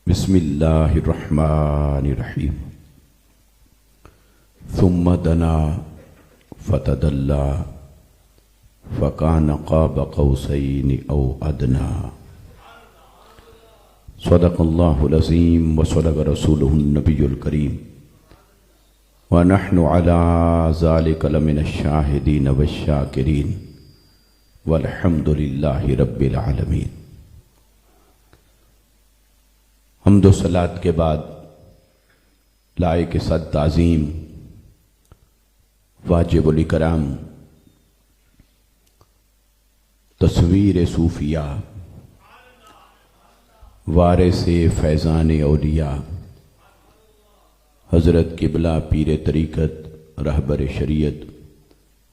बिस्मिल्लाहिर्रहमानिर्रहीम। सुम्मा दना फतदल्ला फ़कान क़ाब क़ौसैनि औ अदना। सदक़ल्लाहुल अज़ीम व सदक़ रसूलुहुन नबियुल करीम व नहनु अला ज़ालिका लमिनश शाहिदीन वश्शाकिरीन वल्हम्दुलिल्लाहि रब्बिल आलमीन। हम्दो सलात के बाद लायक सद ताज़ीम वाजिबुल इकराम तस्वीर सूफिया वारिसे फैज़ान औलिया हज़रत किबला पीर तरीक़त रहबर शरीयत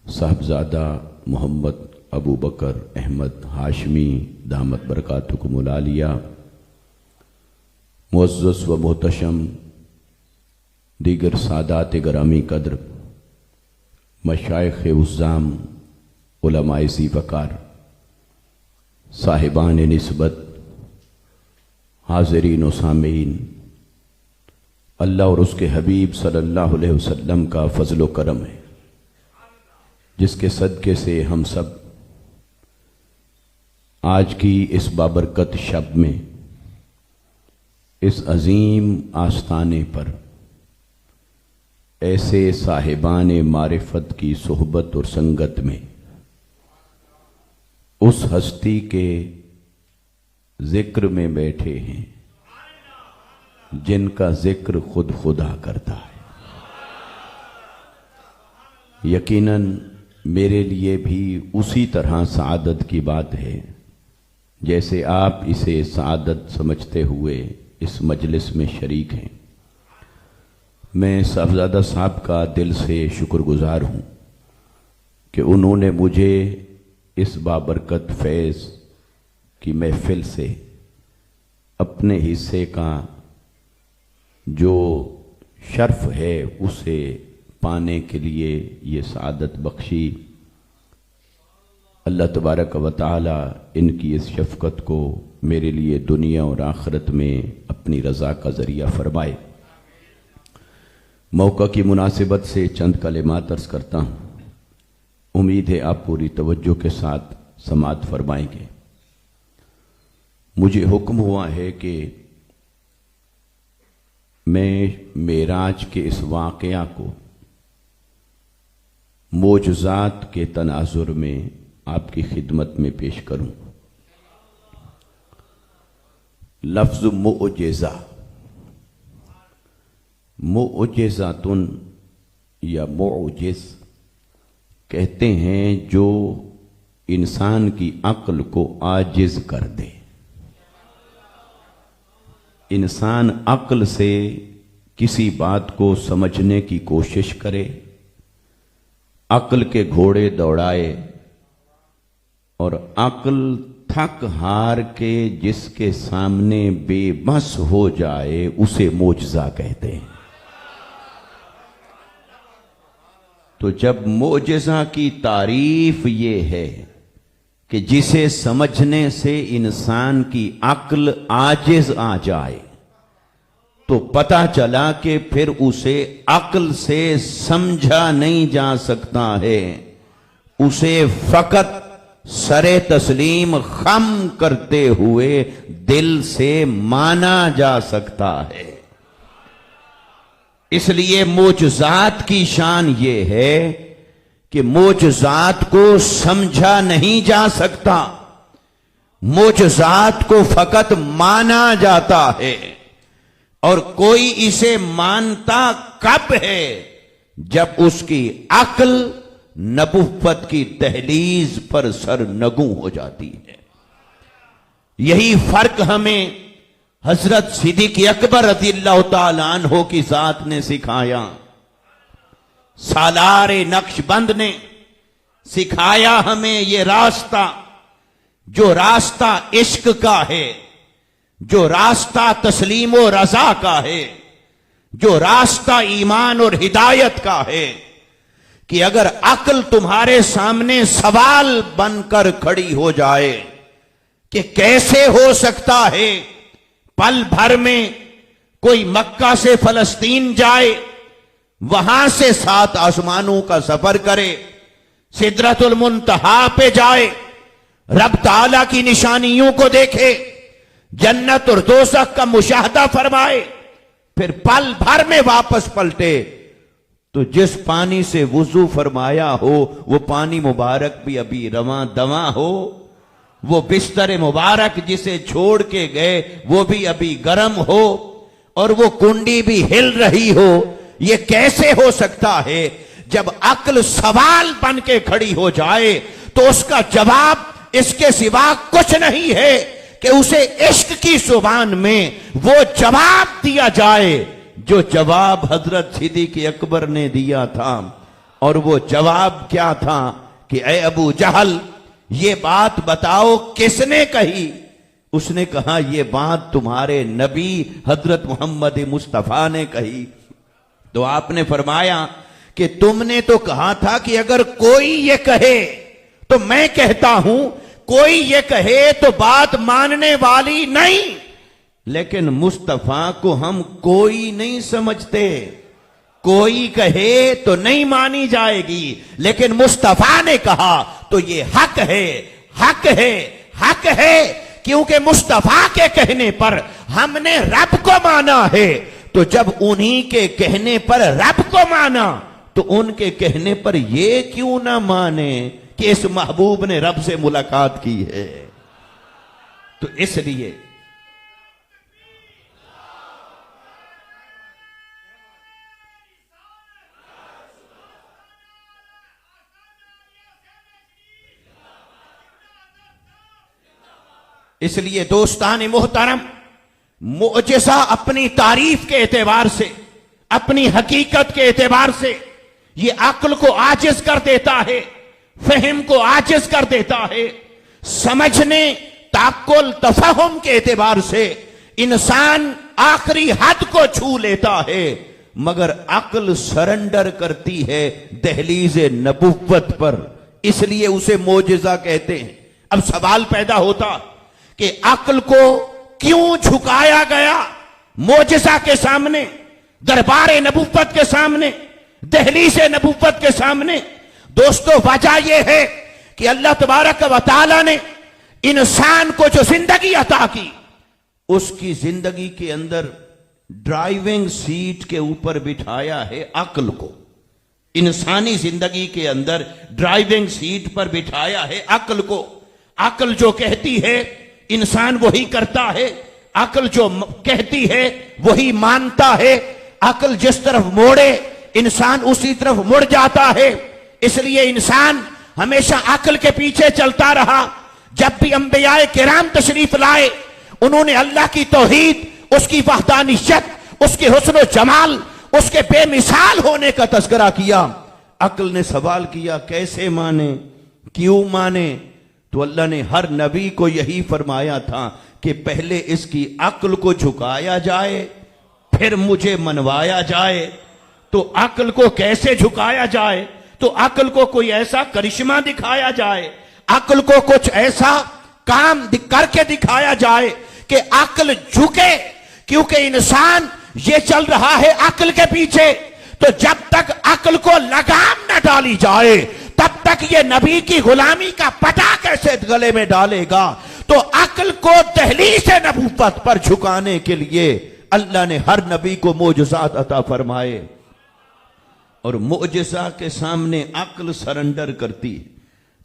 साहबजादा मोहम्मद अबू बकर अहमद हाशमी दामत बरकातुकुमुल आलिया मुअज़्ज़ज़ व मोहतशम दीगर सादात गरामी कद्र मशाइख़ उज़्ज़ाम उलमाए ज़ीवकार साहिबान निस्बत हाज़रीन व सामीन, अल्लाह और उसके हबीब सल्लल्लाहु अलैहि वसल्लम का फ़ज़ल व करम है जिसके सदक़े से हम सब आज की इस बाबरकत शब में इस अजीम आस्ताने पर ऐसे साहिबान मारिफत की सोहबत और संगत में उस हस्ती के जिक्र में बैठे हैं जिनका जिक्र खुद खुदा करता है। यकीनन मेरे लिए भी उसी तरह सआदत की बात है जैसे आप इसे सआदत समझते हुए इस मजलिस में शरीक हैं। मैं साहबजादा साहब का दिल से शुक्रगुजार हूँ कि उन्होंने मुझे इस बाबरकत फैज़ की महफिल से अपने हिस्से का जो शर्फ है उसे पाने के लिए ये सआदत बख्शी। अल्लाह तबारक व तआला इनकी इस शफ़क़त को मेरे लिए दुनिया और आखिरत में अपनी रज़ा का ज़रिया फरमाए। मौका की मुनासिबत से चंद कलिमात अर्ज़ करता हूँ। उम्मीद है आप पूरी तवज्जो के साथ समाअत फरमाएंगे। मुझे हुक्म हुआ है कि मैं मेराज के इस वाक़या को मोजज़ात के तनाजुर में आपकी खिदमत में पेश करूं। लफ्ज़ मुअजिज़ा, मुअजिज़ातुन या मुअजिज़ कहते हैं जो इंसान की अक्ल को आजिज़ कर दे। इंसान अक्ल से किसी बात को समझने की कोशिश करे, अक्ल के घोड़े दौड़ाए और अक्ल थक हार के जिसके सामने बेबस हो जाए उसे मोजज़ा कहते हैं। तो जब मोजज़ा की तारीफ ये है कि जिसे समझने से इंसान की अक्ल आजिज आ जाए, तो पता चला कि फिर उसे अक्ल से समझा नहीं जा सकता है, उसे फकत सरे तस्लीम खम करते हुए दिल से माना जा सकता है। इसलिए मोजज़ात की शान ये है कि मोजज़ात को समझा नहीं जा सकता, मोजज़ात को फकत माना जाता है। और कोई इसे मानता कब है? जब उसकी अक्ल नबुव्वत की दहलीज पर सरनगू हो जाती है। यही फर्क हमें हजरत सिद्दीक़ अकबर रज़ियल्लाहु ताला अन्हु की जात ने सिखाया, सालारे नक्शबंद ने सिखाया हमें ये रास्ता, जो रास्ता इश्क का है, जो रास्ता तस्लीम और रजा का है, जो रास्ता ईमान और हिदायत का है, कि अगर अक्ल तुम्हारे सामने सवाल बनकर खड़ी हो जाए कि कैसे हो सकता है पल भर में कोई मक्का से फलस्तीन जाए, वहां से 7 आसमानों का सफर करे, सिदरतुल मुंतहा पे जाए, रब ताला की निशानियों को देखे, जन्नत और दोज़ख का मुशाहदा फरमाए, फिर पल भर में वापस पलटे, तो जिस पानी से वुजू फरमाया हो वो पानी मुबारक भी अभी रवां दवा हो, वो बिस्तर मुबारक जिसे छोड़ के गए वो भी अभी गर्म हो, और वो कुंडी भी हिल रही हो। ये कैसे हो सकता है? जब अक्ल सवाल बन के खड़ी हो जाए तो उसका जवाब इसके सिवा कुछ नहीं है कि उसे इश्क की जुबान में वो जवाब दिया जाए जो जवाब हजरत सिद्दीक़ अकबर ने दिया था। और वो जवाब क्या था कि ए अबू जहल, ये बात बताओ किसने कही? उसने कहा ये बात तुम्हारे नबी हजरत मोहम्मद मुस्तफा ने कही। तो आपने फरमाया कि तुमने तो कहा था कि अगर कोई ये कहे तो मैं कहता हूं, कोई ये कहे तो बात मानने वाली नहीं, लेकिन मुस्तफा को हम कोई नहीं समझते। कोई कहे तो नहीं मानी जाएगी, लेकिन मुस्तफा ने कहा तो ये हक है, हक है, हक है, क्योंकि मुस्तफा के कहने पर हमने रब को माना है। तो जब उन्हीं के कहने पर रब को माना तो उनके कहने पर ये क्यों ना माने कि इस महबूब ने रब से मुलाकात की है? तो इसलिए दोस्तान मोहतरम, मुअजिज़ा अपनी तारीफ के एतबार से, अपनी हकीकत के एतबार से ये अक्ल को आजिज कर देता है, फहम को आजिज कर देता है। समझने, ताक्कुल, तफहुम के एतबार से इंसान आखिरी हद को छू लेता है, मगर अक्ल सरेंडर करती है दहलीज नबुव्वत पर, इसलिए उसे मोजिज़ा कहते हैं। अब सवाल पैदा होता कि अक्ल को क्यों झुकाया गया मोजिज़ा के सामने, दरबार नबुव्वत के सामने, दहलीज नबुव्वत के सामने? दोस्तों, वजह यह है कि अल्लाह तबारक व तआला ने इंसान को जो जिंदगी अता की, उसकी जिंदगी के अंदर ड्राइविंग सीट के ऊपर बिठाया है अक्ल को। इंसानी जिंदगी के अंदर ड्राइविंग सीट पर बिठाया है अक्ल को। अक्ल जो कहती है इंसान वही करता है, अक्ल जो कहती है वही मानता है, अक्ल जिस तरफ मोड़े इंसान उसी तरफ मुड़ जाता है। इसलिए इंसान हमेशा अक्ल के पीछे चलता रहा। जब भी अंबियाए किराम तशरीफ लाए, उन्होंने अल्लाह की तौहीद, उसकी वहदानियत, उसके हुस्न जमाल, उसके बेमिसाल होने का तज़किरा किया। अक्ल ने सवाल किया कैसे माने, क्यों माने? तो अल्लाह ने हर नबी को यही फरमाया था कि पहले इसकी अक्ल को झुकाया जाए, फिर मुझे मनवाया जाए। तो अक्ल को कैसे झुकाया जाए? तो अक्ल को कोई ऐसा करिश्मा दिखाया जाए, अक्ल को कुछ ऐसा काम करके दिखाया जाए कि अक्ल झुके, क्योंकि इंसान ये चल रहा है अक्ल के पीछे। तो जब तक अक्ल को लगाम न डाली जाए तब तक ये नबी की गुलामी का पटा कैसे गले में डालेगा? तो अक्ल को दहलीज नबूवत पर झुकाने के लिए अल्लाह ने हर नबी को मोजज़ात अता फरमाए, और मोजज़ा के सामने अक्ल सरेंडर करती है।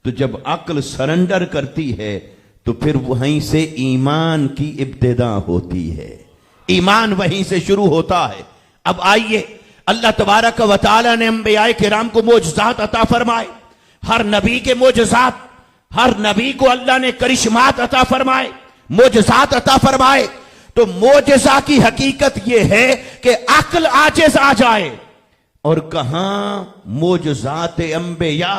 तो जब अक्ल सरेंडर करती है तो फिर वहीं से ईमान की इब्तिदा होती है, ईमान वहीं से शुरू होता है। अब आइए, अल्लाह तबारक व तआला ने अंबियाए किराम को मोजज़ात अता फरमाए, हर नबी के मोजज़ात, हर नबी को अल्लाह ने करिश्मात अता फरमाए, मोजज़ात अता फरमाए। तो मोजज़ा की हकीकत यह है कि अक्ल आजिज़ आ जाए, और कहां मोजज़ात अंबिया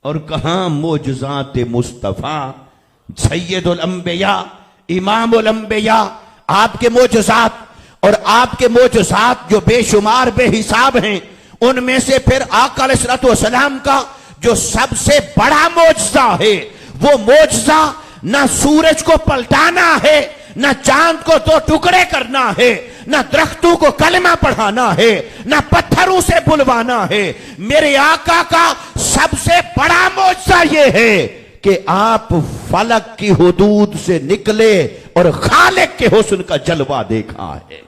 और कहां मोजज़ात मुस्तफा, सैयदुल अंबिया, इमामुल अंबिया, आपके मोजज़ात और आपके मोजज़ात जो बेशुमार बेहिसाब हैं, उनमें से फिर आका अलैहिस्सलाम का जो सबसे बड़ा मोजज़ा है, वो मोजज़ा ना सूरज को पलटाना है, ना चांद को दो टुकड़े करना है, ना दरख्तों को कलमा पढ़ाना है, ना पत्थरों से बुलवाना है। मेरे आका का सबसे बड़ा मौजज़ा ये है कि आप फलक की हुदूद से निकले और खालिक के हुस्न का जलवा देखा है।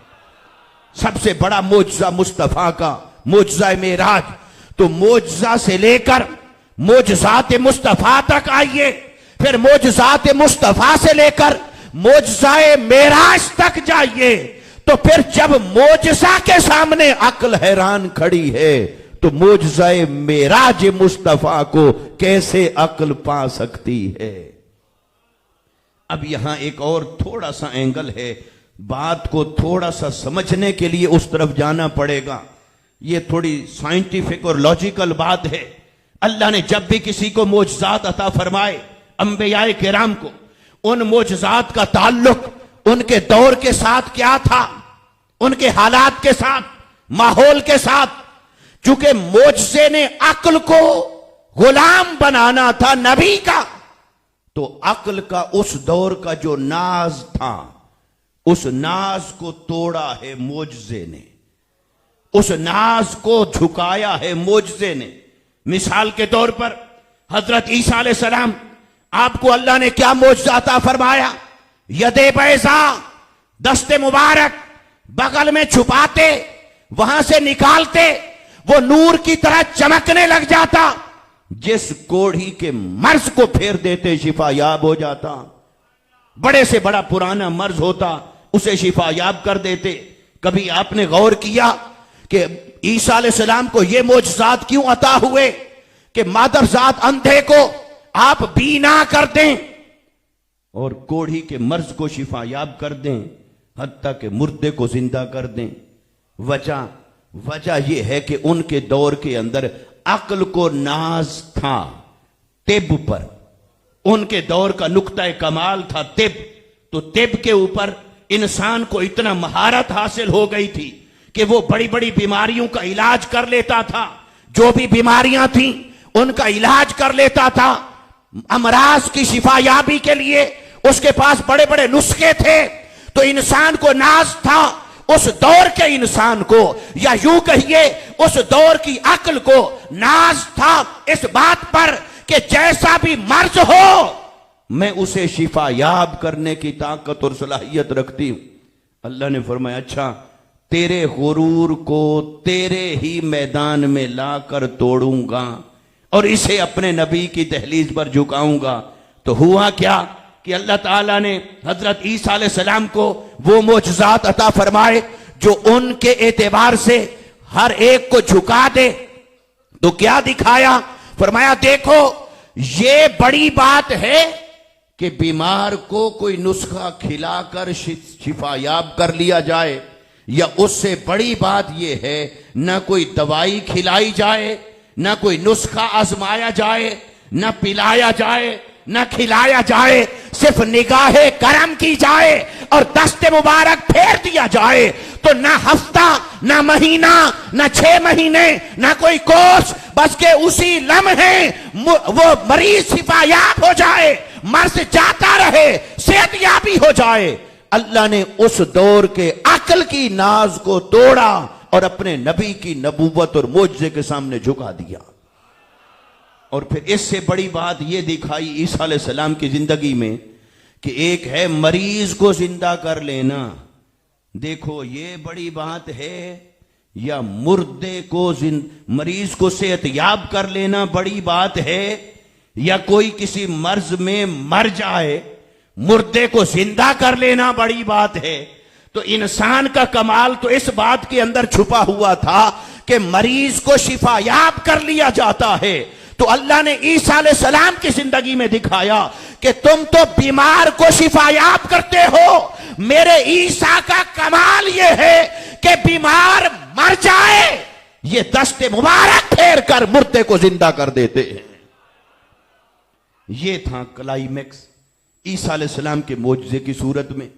सबसे बड़ा मौजज़ा मुस्तफा का मौजज़ा मेराज। तो मौजज़ा से लेकर मौजज़ात मुस्तफा तक आइए, फिर मौजज़ात मुस्तफा से लेकर मौजज़ाए मेराज तक जाइए। तो फिर जब मौजज़ा के सामने अक्ल हैरान खड़ी है तो मौजज़ाए मेराज मुस्तफा को कैसे अक्ल पा सकती है। अब यहां एक और थोड़ा सा एंगल है, बात को थोड़ा सा समझने के लिए उस तरफ जाना पड़ेगा। ये थोड़ी साइंटिफिक और लॉजिकल बात है। अल्लाह ने जब भी किसी को मौजज़ात अता फरमाए, अंबियाए किराम को, उन मौजज़ात का ताल्लुक उनके दौर के साथ क्या था, उनके हालात के साथ, माहौल के साथ। चूंकि मौजज़े ने अक्ल को गुलाम बनाना था नबी का, तो अक्ल का उस दौर का जो नाज था, उस नाज को तोड़ा है मौजज़े ने, उस नाज को झुकाया है मौजज़े ने। मिसाल के तौर पर हजरत ईसा अलैहिस्सलाम, आपको अल्लाह ने क्या मौजज़ा अता फरमाया? यदे बैज़ा, दस्ते मुबारक बगल में छुपाते, वहां से निकालते, वो नूर की तरह चमकने लग जाता। जिस कोढ़ी के मर्ज को फेर देते शिफायाब हो जाता। बड़े से बड़ा पुराना मर्ज होता, उसे शिफायाब कर देते। कभी आपने गौर किया कि ईसा अलैहिस्सलाम को यह मौजज़ात क्यों अता हुए कि मादरजात अंधे को आप बीना कर दें और कोढ़ी के मर्ज को शिफायाब कर दें, हत्ता के मुर्दे को जिंदा कर दें? वजह यह है कि उनके दौर के अंदर अक्ल को नाज था तिब पर। उनके दौर का नुक्ता कमाल था तिब। तो तिब के ऊपर इंसान को इतना महारत हासिल हो गई थी कि वो बड़ी बड़ी बीमारियों का इलाज कर लेता था। जो भी बीमारियां थीं उनका इलाज कर लेता था। अमराज की शिफायाबी के लिए उसके पास बड़े बड़े नुस्खे थे। तो इंसान को नाज था उस दौर के इंसान को, या यूं कहिए उस दौर की अक्ल को नाज था इस बात पर कि जैसा भी मर्ज हो मैं उसे शिफायाब करने की ताकत और सलाहियत रखती हूं। अल्लाह ने फरमाया, अच्छा तेरे गुरूर को तेरे ही मैदान में लाकर तोड़ूंगा और इसे अपने नबी की दहलीज पर झुकाऊंगा। तो हुआ क्या कि अल्लाह ताला ने हजरत ईसा अलैहिस्सलाम को वो मौजज़ात अता फरमाए जो उनके एतबार से हर एक को झुका दे। तो क्या दिखाया? फरमाया, देखो ये बड़ी बात है कि बीमार को कोई नुस्खा खिलाकर शिफायाब कर लिया जाए, या उससे बड़ी बात यह है ना कोई दवाई खिलाई जाए, ना कोई नुस्खा आजमाया जाए, ना पिलाया जाए, ना खिलाया जाए, सिर्फ निगाहे करम की जाए और दस्ते मुबारक फेर दिया जाए। तो ना हफ्ता, ना महीना, ना 6 महीने, ना कोई कोर्स, बस के उसी लम्हे वो मरीज शिफायाब हो जाए, मर्ज जाता रहे, सेहतयाबी हो जाए। अल्लाह ने उस दौर के अक्ल की नाज को तोड़ा और अपने नबी की नबूवत और मौजज़े के सामने झुका दिया। और फिर इससे बड़ी बात यह दिखाई ईसा अलैहिस्सलाम की जिंदगी में कि एक है मरीज को जिंदा कर लेना, देखो ये बड़ी बात है, या मुर्दे को मरीज को सेहतयाब कर लेना बड़ी बात है, या कोई किसी मर्ज में मर जाए मुर्दे को जिंदा कर लेना बड़ी बात है। तो इंसान का कमाल तो इस बात के अंदर छुपा हुआ था कि मरीज को शिफायाब कर लिया जाता है। तो अल्लाह ने ईसा अलैहिस्सलाम की जिंदगी में दिखाया कि तुम तो बीमार को शिफायाब करते हो, मेरे ईसा का कमाल यह है कि बीमार मर जाए ये दस्ते मुबारक फेर कर मुर्दे को जिंदा कर देते हैं। ये था क्लाइमेक्स ईसा अलैहिस्सलाम के मौजज़े की सूरत में।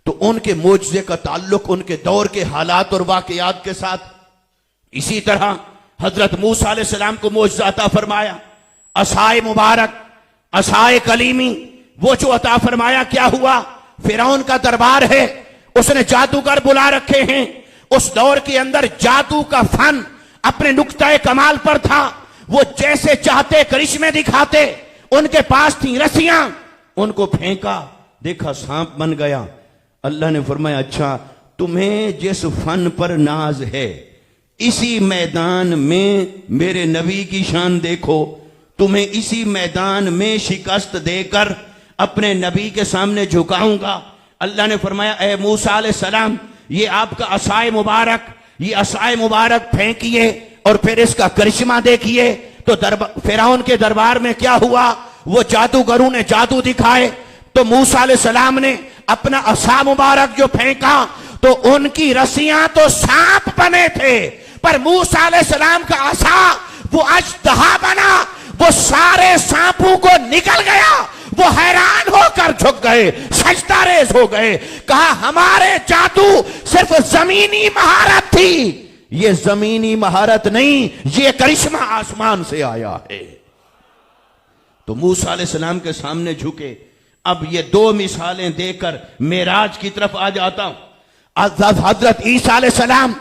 तो उनके मौजज़े का ताल्लुक उनके दौर के हालात और वाकयात के साथ। इसी तरह हजरत मूसा अलैहिस्सलाम को मौजज़ा अता फरमाया, असाए मुबारक, असाए कलीमी, वो जो अता फरमाया क्या हुआ? फिरौन का दरबार है, उसने जादूगर बुला रखे हैं। उस दौर के अंदर जादू का फन अपने नुक्ताए कमाल पर था। वो जैसे चाहते करिश्मे दिखाते। उनके पास थी रस्सियां, उनको फेंका, देखा सांप बन गया। अल्लाह ने फरमाया, अच्छा तुम्हें जिस फन पर नाज है, इसी मैदान में मेरे नबी की शान देखो। तुम्हें इसी मैदान में शिकस्त देकर अपने नबी के सामने झुकाऊंगा। अल्लाह ने फरमाया, ए मूसा अलैहिस्सलाम, ये आपका असाए मुबारक, ये असाए मुबारक फेंकिए और फिर इसका करिश्मा देखिए। तो फिरौन के दरबार में क्या हुआ? वो जादूगरों ने जादू दिखाए। तो मूसा अलैहिस्सलाम ने अपना असा मुबारक जो फेंका तो उनकी रस्सियां तो सांप बने थे, पर मूसा अलैहिस्सलाम का असा वो अजदहा बना। वो सारे सांपों को निकल गया। वो हैरान होकर झुक गए, सजदा रेज़ हो गए। कहा, हमारे जादू सिर्फ जमीनी महारत थी, ये जमीनी महारत नहीं, ये करिश्मा आसमान से आया है। तो मूसा अलैहिस्सलाम के सामने झुके। अब ये दो मिसालें देकर मेराज की तरफ आ जाता हूं। हजरत ईसा अलैहिस्सलाम,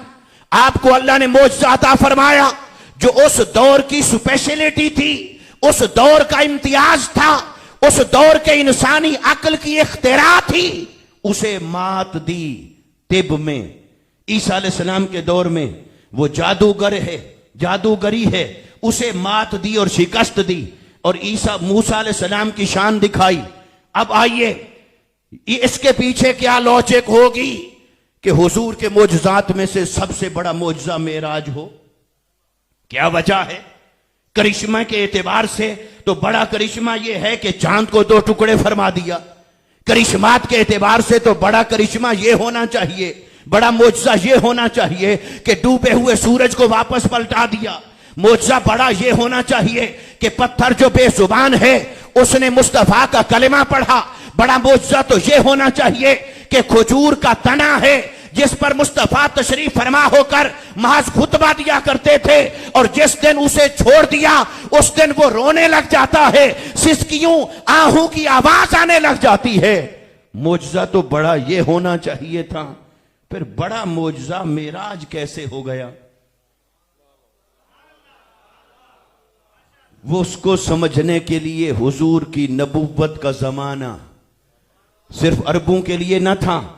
आपको अल्लाह ने मोजज़ा अता फरमाया जो उस दौर की स्पेशलिटी थी, उस दौर का इम्तियाज था, उस दौर के इंसानी अक्ल की इख्तिरा थी, उसे मात दी तिब में। ईसा अलैहिस्सलाम के दौर में वो जादूगर है, जादूगरी है, उसे मात दी और शिकस्त दी और मूसा अलैहिस्सलाम की शान दिखाई। अब आइए, इसके पीछे क्या लॉजिक होगी कि हुजूर के मोजज़ात में से सबसे बड़ा मोजज़ा मेराज हो? क्या वजह है? करिश्मा के एतबार से तो बड़ा करिश्मा यह है कि चांद को दो टुकड़े फरमा दिया। करिश्मात के एतबार से तो बड़ा करिश्मा यह होना चाहिए, बड़ा मोजज़ा यह होना चाहिए कि डूबे हुए सूरज को वापस पलटा दिया। मोजज़ा बड़ा यह होना चाहिए कि पत्थर जो बेजुबान है उसने मुस्तफा का कलिमा पढ़ा। बड़ा मोजज़ा तो यह होना चाहिए कि खजूर का तना है जिस पर मुस्तफा तशरीफ फरमा होकर महज खुतबा दिया करते थे, और जिस दिन उसे छोड़ दिया उस दिन वो रोने लग जाता है, सिसकियों आहू की आवाज आने लग जाती है। मोजज़ा तो बड़ा ये होना चाहिए था। फिर बड़ा मोजज़ा मेराज कैसे हो गया? वो उसको समझने के लिए हुजूर की नबुव्वत का जमाना सिर्फ अरबों के लिए न था।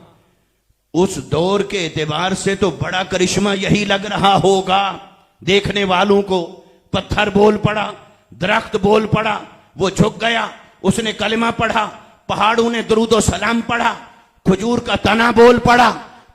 उस दौर के एतबार से तो बड़ा करिश्मा यही लग रहा होगा देखने वालों को। पत्थर बोल पड़ा, दरख्त बोल पड़ा, वो झुक गया, उसने कलिमा पढ़ा, पहाड़ों ने दुरूद और सलाम पढ़ा, खजूर का तना बोल पड़ा,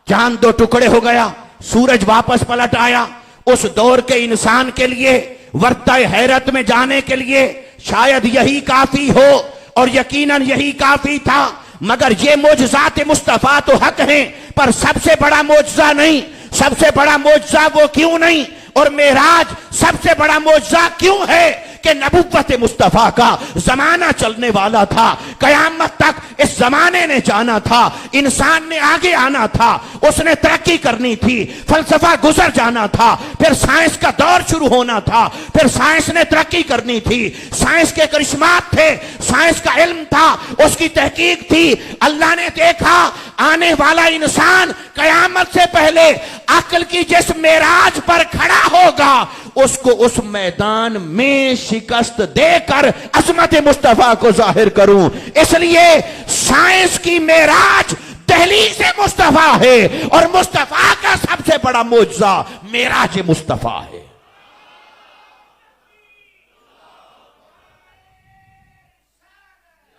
चांद दो टुकड़े हो गया, सूरज वापस पलट आया। उस दौर के इंसान के लिए वर्ताए हैरत में जाने के लिए शायद यही काफी हो, और यकीनन यही काफी था। मगर ये मोजज़ात मुस्तफा तो हक हैं, पर सबसे बड़ा मोजज़ा नहीं। सबसे बड़ा मोजज़ा वो क्यों नहीं, और मेराज सबसे बड़ा मोजज़ा क्यों है कि नबुव्वत मुस्तफा का जमाना चलने वाला था। कयामत तक इस जमाने ने जाना था, इंसान ने आगे आना था, उसने तरक्की करनी थी, फलसफा गुजर जाना था, फिर साइंस का दौर शुरू होना था, फिर साइंस ने तरक्की करनी थी। साइंस के करिश्मात थे, साइंस का इल्म था, उसकी तहकीक थी। अल्लाह ने देखा आने वाला इंसान कयामत से पहले अक्ल की जिस मेराज पर खड़ा होगा उसको उस मैदान में शिकस्त देकर अजमत मुस्तफा को जाहिर करूं। इसलिए साइंस की मेराज दहलीज मुस्तफा है, और मुस्तफा का सबसे बड़ा मोजज़ा मेराज मुस्तफा है।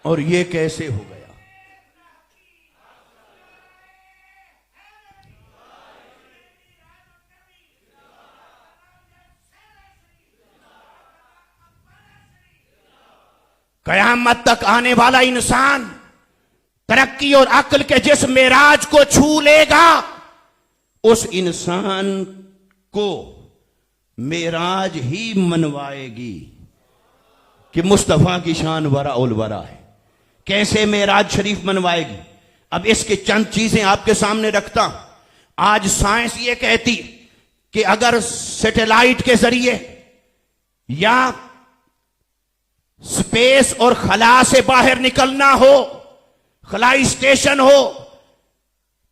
और ये कैसे हो गया? कयामत तक आने वाला इंसान तरक्की और अक्ल के जिस मेराज को छू लेगा उस इंसान को मेराज ही मनवाएगी कि मुस्तफा की शान वरा उल वरा है। कैसे मेराज शरीफ मनवाएगी? अब इसके चंद चीजें आपके सामने रखता हूं। आज साइंस ये कहती कि अगर सैटेलाइट के जरिए या स्पेस और खला से बाहर निकलना हो, खलाई स्टेशन हो,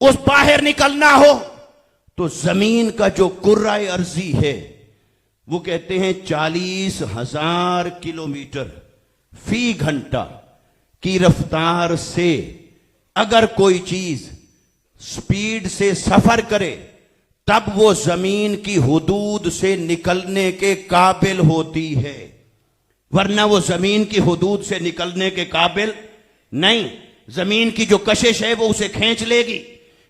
उस बाहर निकलना हो, तो जमीन का जो कुर्राए अर्जी है वो कहते हैं 40,000 किलोमीटर फी घंटा की रफ्तार से अगर कोई चीज स्पीड से सफर करे तब वो जमीन की हुदूद से निकलने के काबिल होती है, वरना वो जमीन की हुदूद से निकलने के काबिल नहीं। जमीन की जो कशिश है वो उसे खींच लेगी।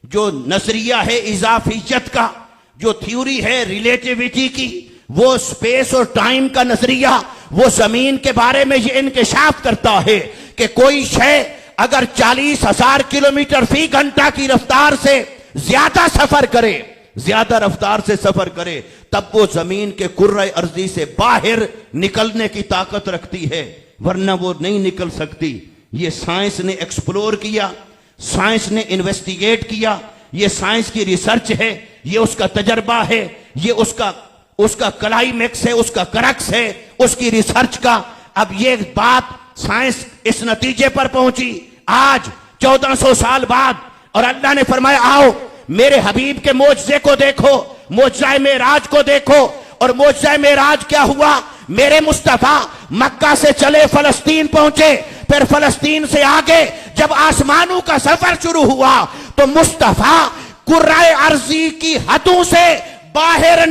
जो नजरिया है इजाफियत का, जो थ्योरी है रिलेटिविटी की, वो स्पेस और टाइम का नजरिया, वो जमीन के बारे में ये इंकशाफ करता है कि कोई शय अगर 40,000 किलोमीटर फी घंटा की रफ्तार से ज्यादा सफर करे, ज्यादा रफ्तार से सफर करे, तब वो जमीन के कुर्रे अर्जी से बाहर निकलने की ताकत रखती है, वरना वो नहीं निकल सकती। ये साइंस ने एक्सप्लोर किया, साइंस ने इन्वेस्टिगेट किया, ये साइंस की रिसर्च है, ये उसका तजर्बा है, ये उसका क्लाइमेक्स है, उसका करक्स है उसकी रिसर्च का। अब ये बात साइंस इस नतीजे पर पहुंची आज 1400 साल बाद, और अल्लाह ने फरमाया आओ मेरे हबीब के मोजज़े को देखो, मोजज़ाए मेराज को देखो। और मोजज़ाए मेराज क्या हुआ? मेरे मुस्तफा मक्का से चले फलस्तीन पहुंचे, फिर फलस्तीन से आगे जब आसमानों का सफर शुरू हुआ तो मुस्तफा कुर्राए अर्जी की हदों से बाहर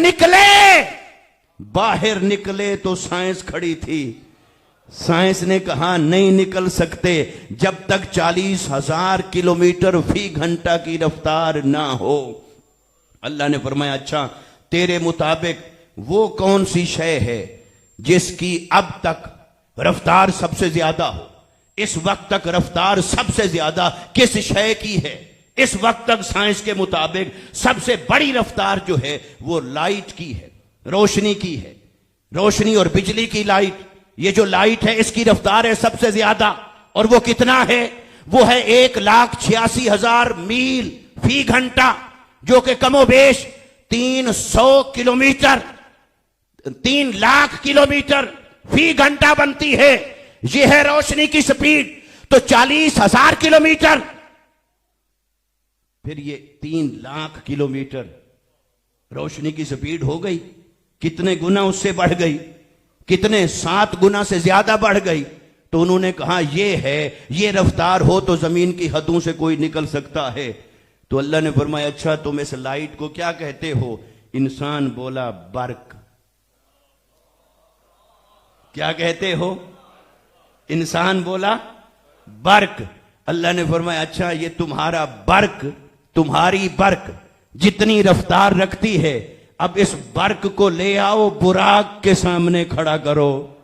निकले तो साइंस खड़ी थी। साइंस ने कहा नहीं निकल सकते जब तक 40,000 किलोमीटर फी घंटा की रफ्तार ना हो। अल्लाह ने फरमाया अच्छा तेरे मुताबिक वो कौन सी शय है जिसकी अब तक रफ्तार सबसे ज्यादा हो? इस वक्त तक रफ्तार सबसे ज्यादा किस शय की है? इस वक्त तक साइंस के मुताबिक सबसे बड़ी रफ्तार जो है वो लाइट की है, रोशनी की है। रोशनी और बिजली की लाइट, ये जो लाइट है इसकी रफ्तार है सबसे ज्यादा, और वो कितना है? वो है 1,86,000 मील फी घंटा, जो कि कमोबेश 300 किलोमीटर, 3 लाख किलोमीटर फी घंटा बनती है। ये है रोशनी की स्पीड। तो 40,000 किलोमीटर, फिर ये 3 लाख किलोमीटर रोशनी की स्पीड हो गई। कितने गुना उससे बढ़ गई? कितने 7 गुना से ज्यादा बढ़ गई। तो उन्होंने कहा ये है, ये रफ्तार हो तो जमीन की हदों से कोई निकल सकता है। तो अल्लाह ने फरमाया अच्छा तुम इस लाइट को क्या कहते हो? इंसान बोला बर्क। क्या कहते हो? इंसान बोला बर्क। अल्लाह ने फरमाया अच्छा ये तुम्हारा बर्क, तुम्हारी बर्क जितनी रफ्तार रखती है, अब इस बर्क को ले आओ बुराक के सामने खड़ा करो।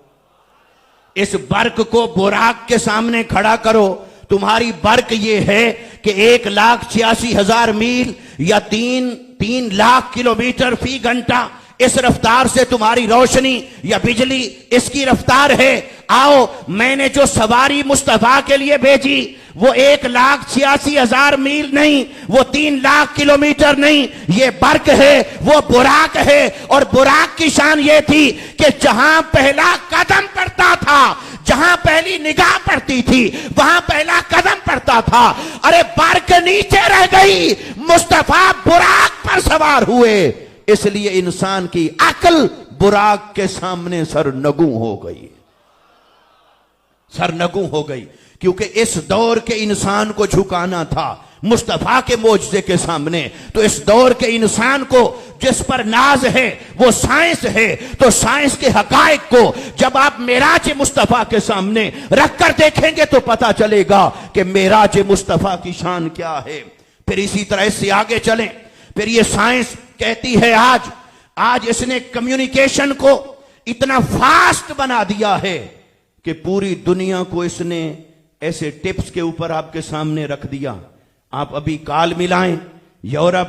इस बर्क को बुराक के सामने खड़ा करो। तुम्हारी बर्क ये है कि 1,86,000 मील या 3 लाख किलोमीटर फी घंटा, इस रफ्तार से तुम्हारी रोशनी या बिजली इसकी रफ्तार है। आओ मैंने जो सवारी मुस्तफा के लिए भेजी वो 1,86,000 मील नहीं, वो 3 लाख किलोमीटर नहीं, ये बर्क है, वो बुराक है। और बुराक की शान ये थी कि जहां पहला कदम पड़ता था, जहां पहली निगाह पड़ती थी, वहां पहला कदम पड़ता था। अरे बर्क नीचे रह गई, मुस्तफा बुराक पर सवार हुए। इसलिए इंसान की अक्ल बुराक के सामने सरनगू हो गई, सरनगू हो गई। क्योंकि इस दौर के इंसान को झुकाना था मुस्तफा के मोजज़े के सामने। तो इस दौर के इंसान को जिस पर नाज है वो साइंस है। तो साइंस के हकायक को जब आप मेराज मुस्तफा के सामने रख कर देखेंगे तो पता चलेगा कि मेराज मुस्तफा की शान क्या है। फिर इसी तरह से आगे चलें। फिर ये साइंस कहती है आज इसने कम्युनिकेशन को इतना फास्ट बना दिया है कि पूरी दुनिया को इसने ऐसे टिप्स के ऊपर आपके सामने रख दिया। आप अभी काल मिलाएं, यूरोप,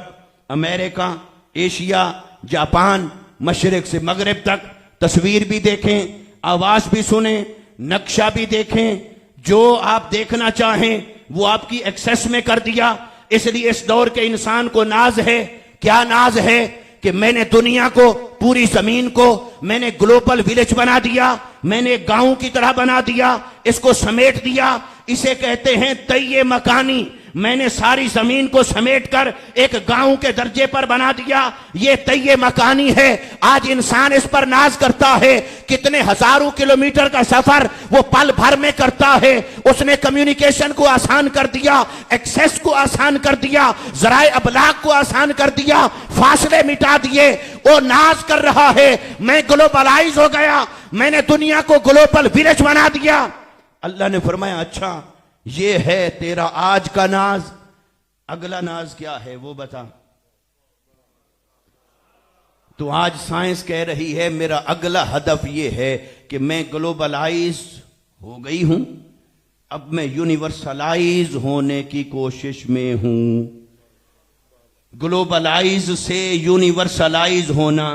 अमेरिका, एशिया, जापान, मशरिक से मगरिब तक, तस्वीर भी देखें, आवाज भी सुने, नक्शा भी देखें, जो आप देखना चाहें वो आपकी एक्सेस में कर दिया। इसलिए इस दौर के इंसान को नाज है। क्या नाज है? कि मैंने दुनिया को, पूरी जमीन को मैंने ग्लोबल विलेज बना दिया, मैंने गांव की तरह बना दिया, इसको समेट दिया। इसे कहते हैं तय मकानी। मैंने सारी जमीन को समेटकर एक गांव के दर्जे पर बना दिया, ये तय मकानी है। आज इंसान इस पर नाज करता है, कितने हजारों किलोमीटर का सफर वो पल भर में करता है। उसने कम्युनिकेशन को आसान कर दिया, एक्सेस को आसान कर दिया, जराए अबलाग को आसान कर दिया, फासले मिटा दिए। वो नाज कर रहा है, मैं ग्लोबलाइज हो गया, मैंने दुनिया को ग्लोबल विलेज बना दिया। अल्लाह ने फरमाया अच्छा ये है तेरा आज का नाज, अगला नाज क्या है वो बता। तो आज साइंस कह रही है मेरा अगला हदफ ये है कि मैं ग्लोबलाइज हो गई हूं, अब मैं यूनिवर्सलाइज होने की कोशिश में हूं। ग्लोबलाइज से यूनिवर्सलाइज होना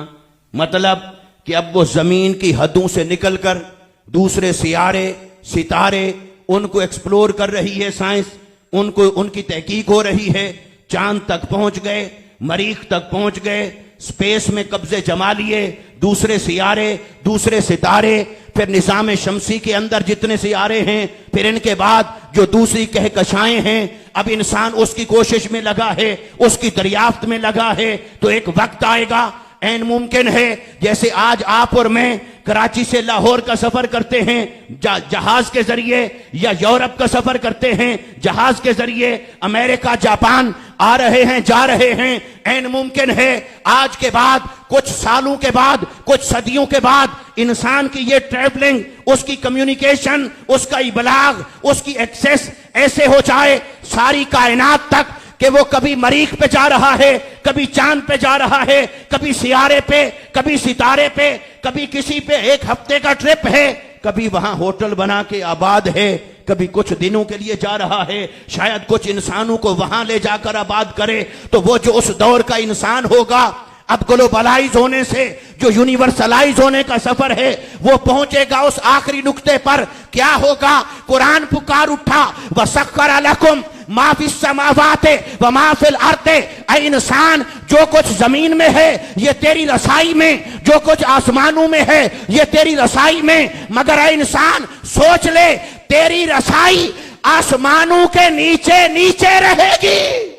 मतलब कि अब वो जमीन की हदों से निकलकर दूसरे सियारे सितारे उनको एक्सप्लोर कर रही है साइंस, उनको उनकी तहकीक हो रही है। चांद तक पहुंच गए, मरीख तक पहुंच गए, स्पेस में कब्जे जमा लिए, दूसरे सियारे दूसरे सितारे, फिर निजाम शमसी के अंदर जितने सियारे हैं, फिर इनके बाद जो दूसरी कहकशाएं हैं, अब इंसान उसकी कोशिश में लगा है, उसकी दरियाफ्त में लगा है। तो एक वक्त आएगा, ऐन मुमकिन है जैसे आज आप और मैं कराची से लाहौर का सफर करते हैं जहाज के जरिए, या यूरोप का सफर करते हैं जहाज के जरिए, अमेरिका जापान आ रहे हैं जा रहे हैं। ऐन मुमकिन है आज के बाद, कुछ सालों के बाद, कुछ सदियों के बाद इंसान की ये ट्रैवलिंग, उसकी कम्युनिकेशन, उसका इबलाग, उसकी एक्सेस ऐसे हो जाए सारी कायनात तक कि वो कभी मरीख पे जा रहा है, कभी चांद पे जा रहा है, कभी सियारे पे, कभी सितारे पे, कभी किसी पे एक हफ्ते का ट्रिप है, कभी वहां होटल बना के आबाद है, कभी कुछ दिनों के लिए जा रहा है, शायद कुछ इंसानों को वहां ले जाकर आबाद करे। तो वो जो उस दौर का इंसान होगा, अब ग्लोबलाइज होने से जो यूनिवर्सलाइज होने का सफर है वो पहुंचेगा उस आखिरी नुक्ते पर। क्या होगा? कुरान पुकार उठा, वसख्खर लकुम मा फिस समावाते व मा फिल अर्दे। ऐ इंसान, जो कुछ जमीन में है ये तेरी रसाई में, जो कुछ आसमानों में है ये तेरी रसाई में। मगर ऐ इंसान सोच ले, तेरी रसाई आसमानों के नीचे नीचे रहेगी,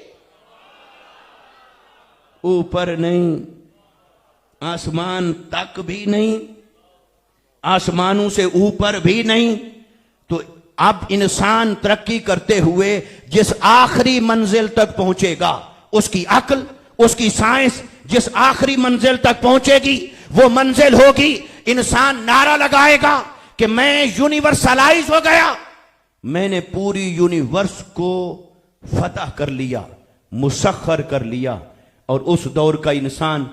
ऊपर नहीं, आसमान तक भी नहीं, आसमानों से ऊपर भी नहीं। तो अब इंसान तरक्की करते हुए जिस आखिरी मंजिल तक पहुंचेगा, उसकी अक्ल, उसकी साइंस जिस आखिरी मंजिल तक पहुंचेगी, वो मंजिल होगी इंसान नारा लगाएगा कि मैं यूनिवर्सलाइज हो गया, मैंने पूरी यूनिवर्स को फतह कर लिया, मुसख्खर कर लिया। और उस दौर का इंसान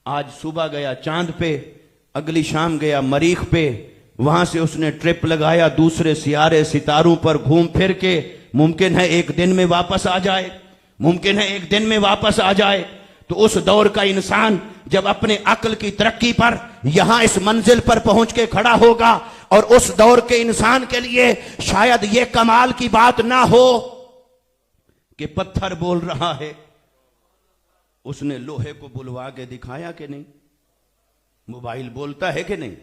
आज सुबह गया चांद पे, अगली शाम गया मरीख पे, वहां से उसने ट्रिप लगाया दूसरे सियारे सितारों पर घूम फिर के, मुमकिन है एक दिन में वापस आ जाए, मुमकिन है एक दिन में वापस आ जाए। तो उस दौर का इंसान जब अपने अक्ल की तरक्की पर यहां इस मंजिल पर पहुंच के खड़ा होगा, और उस दौर के इंसान के लिए शायद यह कमाल की बात ना हो कि पत्थर बोल रहा है, उसने लोहे को बुलवा के दिखाया कि नहीं? मोबाइल बोलता है कि नहीं?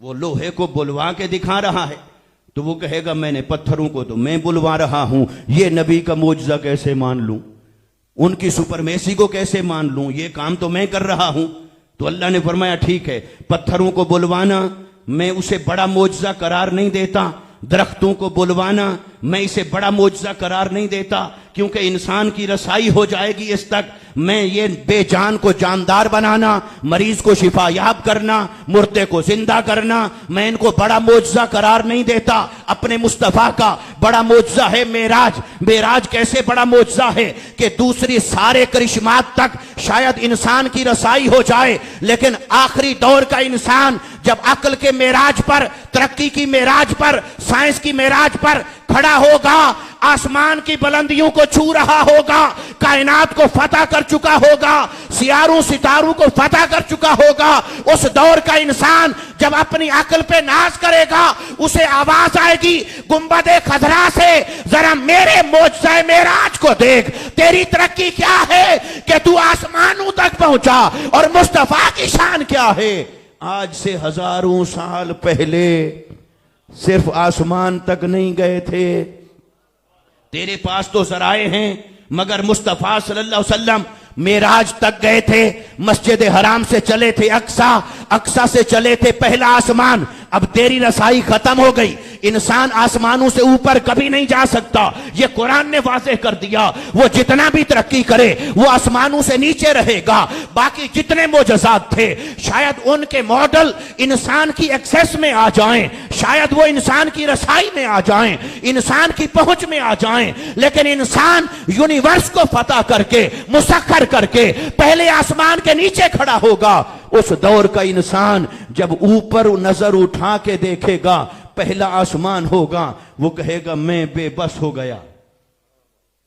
वो लोहे को बुलवा के दिखा रहा है, तो वो कहेगा मैंने पत्थरों को तो मैं बुलवा रहा हूं, ये नबी का मोजज़ा कैसे मान लूं, उनकी सुपरमेसी को कैसे मान लूं, ये काम तो मैं कर रहा हूं। तो अल्लाह ने फरमाया ठीक है, पत्थरों को बुलवाना मैं उसे बड़ा मोजज़ा करार नहीं देता, दरख्तों को बुलवाना मैं इसे बड़ा मोजज़ा करार नहीं देता, क्योंकि इंसान की रसाई हो जाएगी इस तक। मैं ये बेजान को जानदार बनाना, मरीज को शिफायाब करना, मुर्दे को जिंदा करना, मैं इनको बड़ा मोजज़ा करार नहीं देता। अपने मुस्तफ़ा का बड़ा मोजज़ा है मेराज। मेराज कैसे बड़ा मोजज़ा है कि दूसरी सारे करिश्मात तक शायद इंसान की रसाई हो जाए, लेकिन आखिरी दौर का इंसान जब अक्ल के मेराज पर, तरक्की की मेराज पर, साइंस की मेराज पर खड़ा होगा, आसमान की बुलंदियों को छू रहा होगा, कायनात को फतह कर चुका होगा, सियारों सितारों को फतह कर चुका होगा, उस दौर का इंसान जब अपनी अक्ल पे नाज करेगा, उसे आवाज आएगी गुंबदे खजरा से, जरा मेरे मोजज़े मेराज को देख, तेरी तरक्की क्या है कि तू आसमानों तक पहुंचा, और मुस्तफा की शान क्या है। आज से हजारों साल पहले सिर्फ आसमान तक नहीं गए थे, तेरे पास तो जराए हैं, मगर मुस्तफा सल्लल्लाहु अलैहि वसल्लम मेराज तक गए थे, मस्जिद हराम से चले थे अक्सा, अक्सा से चले थे पहला आसमान। अब तेरी रसाई खत्म हो गई, इंसान आसमानों से ऊपर कभी नहीं जा सकता, ये कुरान ने वाज़ेह कर दिया। वो जितना भी तरक्की करे वो आसमानों से नीचे रहेगा। बाकी जितने मोजज़ात थे शायद उनके मॉडल इंसान की एक्सेस में आ जाएं, शायद वो इंसान की रसाई में आ जाएं, इंसान की पहुंच में आ जाएं, लेकिन इंसान यूनिवर्स को फतह करके मुसख्खर करके पहले आसमान के नीचे खड़ा होगा। उस दौर का इंसान जब ऊपर नजर उठा के देखेगा पहला आसमान होगा, वो कहेगा मैं बेबस हो गया।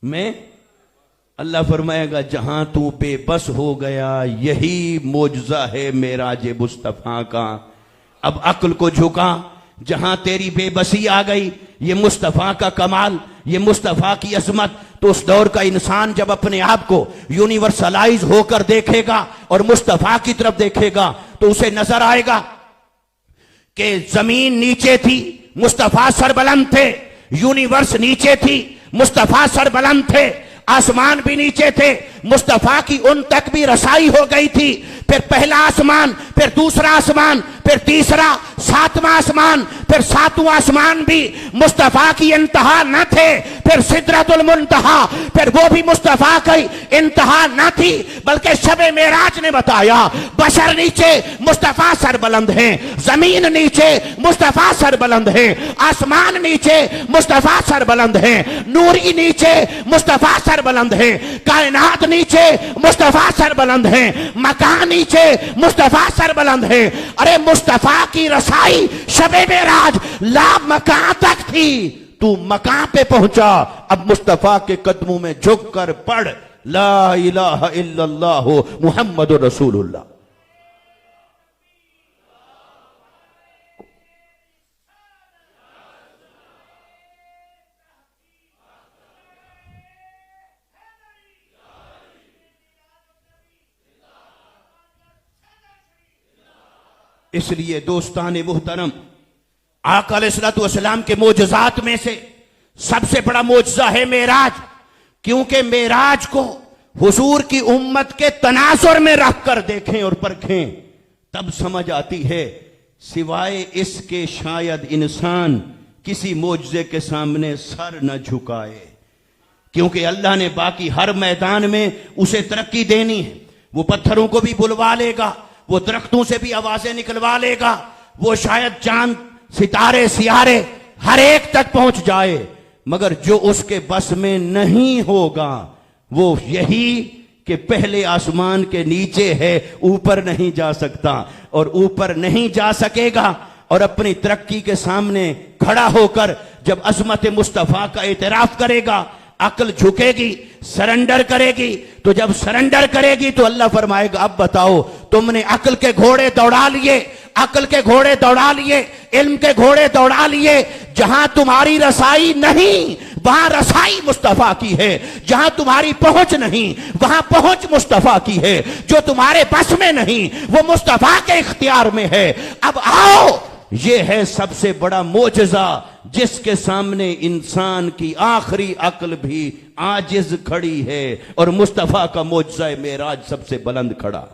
मैं, अल्लाह फरमाएगा जहां तू बेबस हो गया यही मोजज़ा है मेराज मुस्तफा का। अब अक्ल को झुका, जहां तेरी बेबसी आ गई, ये मुस्तफा का कमाल, ये मुस्तफा की अजमत। तो उस दौर का इंसान जब अपने आप को यूनिवर्सलाइज होकर देखेगा और मुस्तफा की तरफ देखेगा तो उसे नजर आएगा कि जमीन नीचे थी, मुस्तफा सरबलंद थे, यूनिवर्स नीचे थी, मुस्तफा सरबलंद थे, आसमान भी नीचे थे, मुस्तफा की उन तक भी रसाई हो गई थी। फिर पहला आसमान, फिर दूसरा आसमान, फिर तीसरा, सातवां आसमान, फिर सातवां आसमान भी मुस्तफा की इंतहा न थे, फिर सिदरतुल मुंतहा, फिर वो भी मुस्तफा की इंतहा न थी, बल्कि शबे मेराज ने बताया बशर नीचे मुस्तफा सरबलंद हैं, जमीन नीचे मुस्तफा सरबलंद हैं, आसमान नीचे मुस्तफा सरबलंद हैं, नूरी नीचे मुस्तफा सरबलंद हैं, कायनात नीचे मुस्तफा सरबलंद हैं, मकान नीचे मुस्तफा सरबलंद हैं। अरे मुस्तफा की रसाई शबे मेराज ला मकान तक थी, तू मकान पे पहुंचा। अब मुस्तफा के कदमों में झुक कर पढ़ ला इलाहा इल्लल्लाह मुहम्मदुर रसूलुल्लाह। इसलिए दोस्तान मुहतरम, आका अलैहिस्सलातु वस्सलाम के मोजज़ात में से सबसे बड़ा मोजज़ा है मेराज। क्योंकि मेराज को हुजूर की उम्मत के तनाजुर में रख कर देखें और परखें तब समझ आती है, सिवाय इसके शायद इंसान किसी मोजज़े के सामने सर न झुकाए। क्योंकि अल्लाह ने बाकी हर मैदान में उसे तरक्की देनी है। वो पत्थरों को भी बुलवा लेगा, वो दरख्तों से भी आवाजें निकलवा लेगा, वो शायद चांद सितारे सियारे हर एक तक पहुंच जाए, मगर जो उसके बस में नहीं होगा वो यही कि पहले आसमान के नीचे है, ऊपर नहीं जा सकता, और ऊपर नहीं जा सकेगा और अपनी तरक्की के सामने खड़ा होकर जब अजमत मुस्तफा का एतराफ करेगा, अक्ल झुकेगी, सरेंडर करेगी। तो जब सरेंडर करेगी तो अल्लाह फरमाएगा अब बताओ तुमने अक्ल के घोड़े दौड़ा लिए, अक्ल के घोड़े दौड़ा लिए, इल्म के घोड़े दौड़ा लिए, जहां तुम्हारी रसाई नहीं वहां रसाई मुस्तफा की है, जहां तुम्हारी पहुंच नहीं वहां पहुंच मुस्तफा की है, जो तुम्हारे बस में नहीं वो मुस्तफा के इख्तियार में है। अब आओ, ये है सबसे बड़ा मोजज़ा जिसके सामने इंसान की आखिरी अक्ल भी आजिज खड़ी है, और मुस्तफा का मोजज़ा मेराज सबसे बुलंद खड़ा।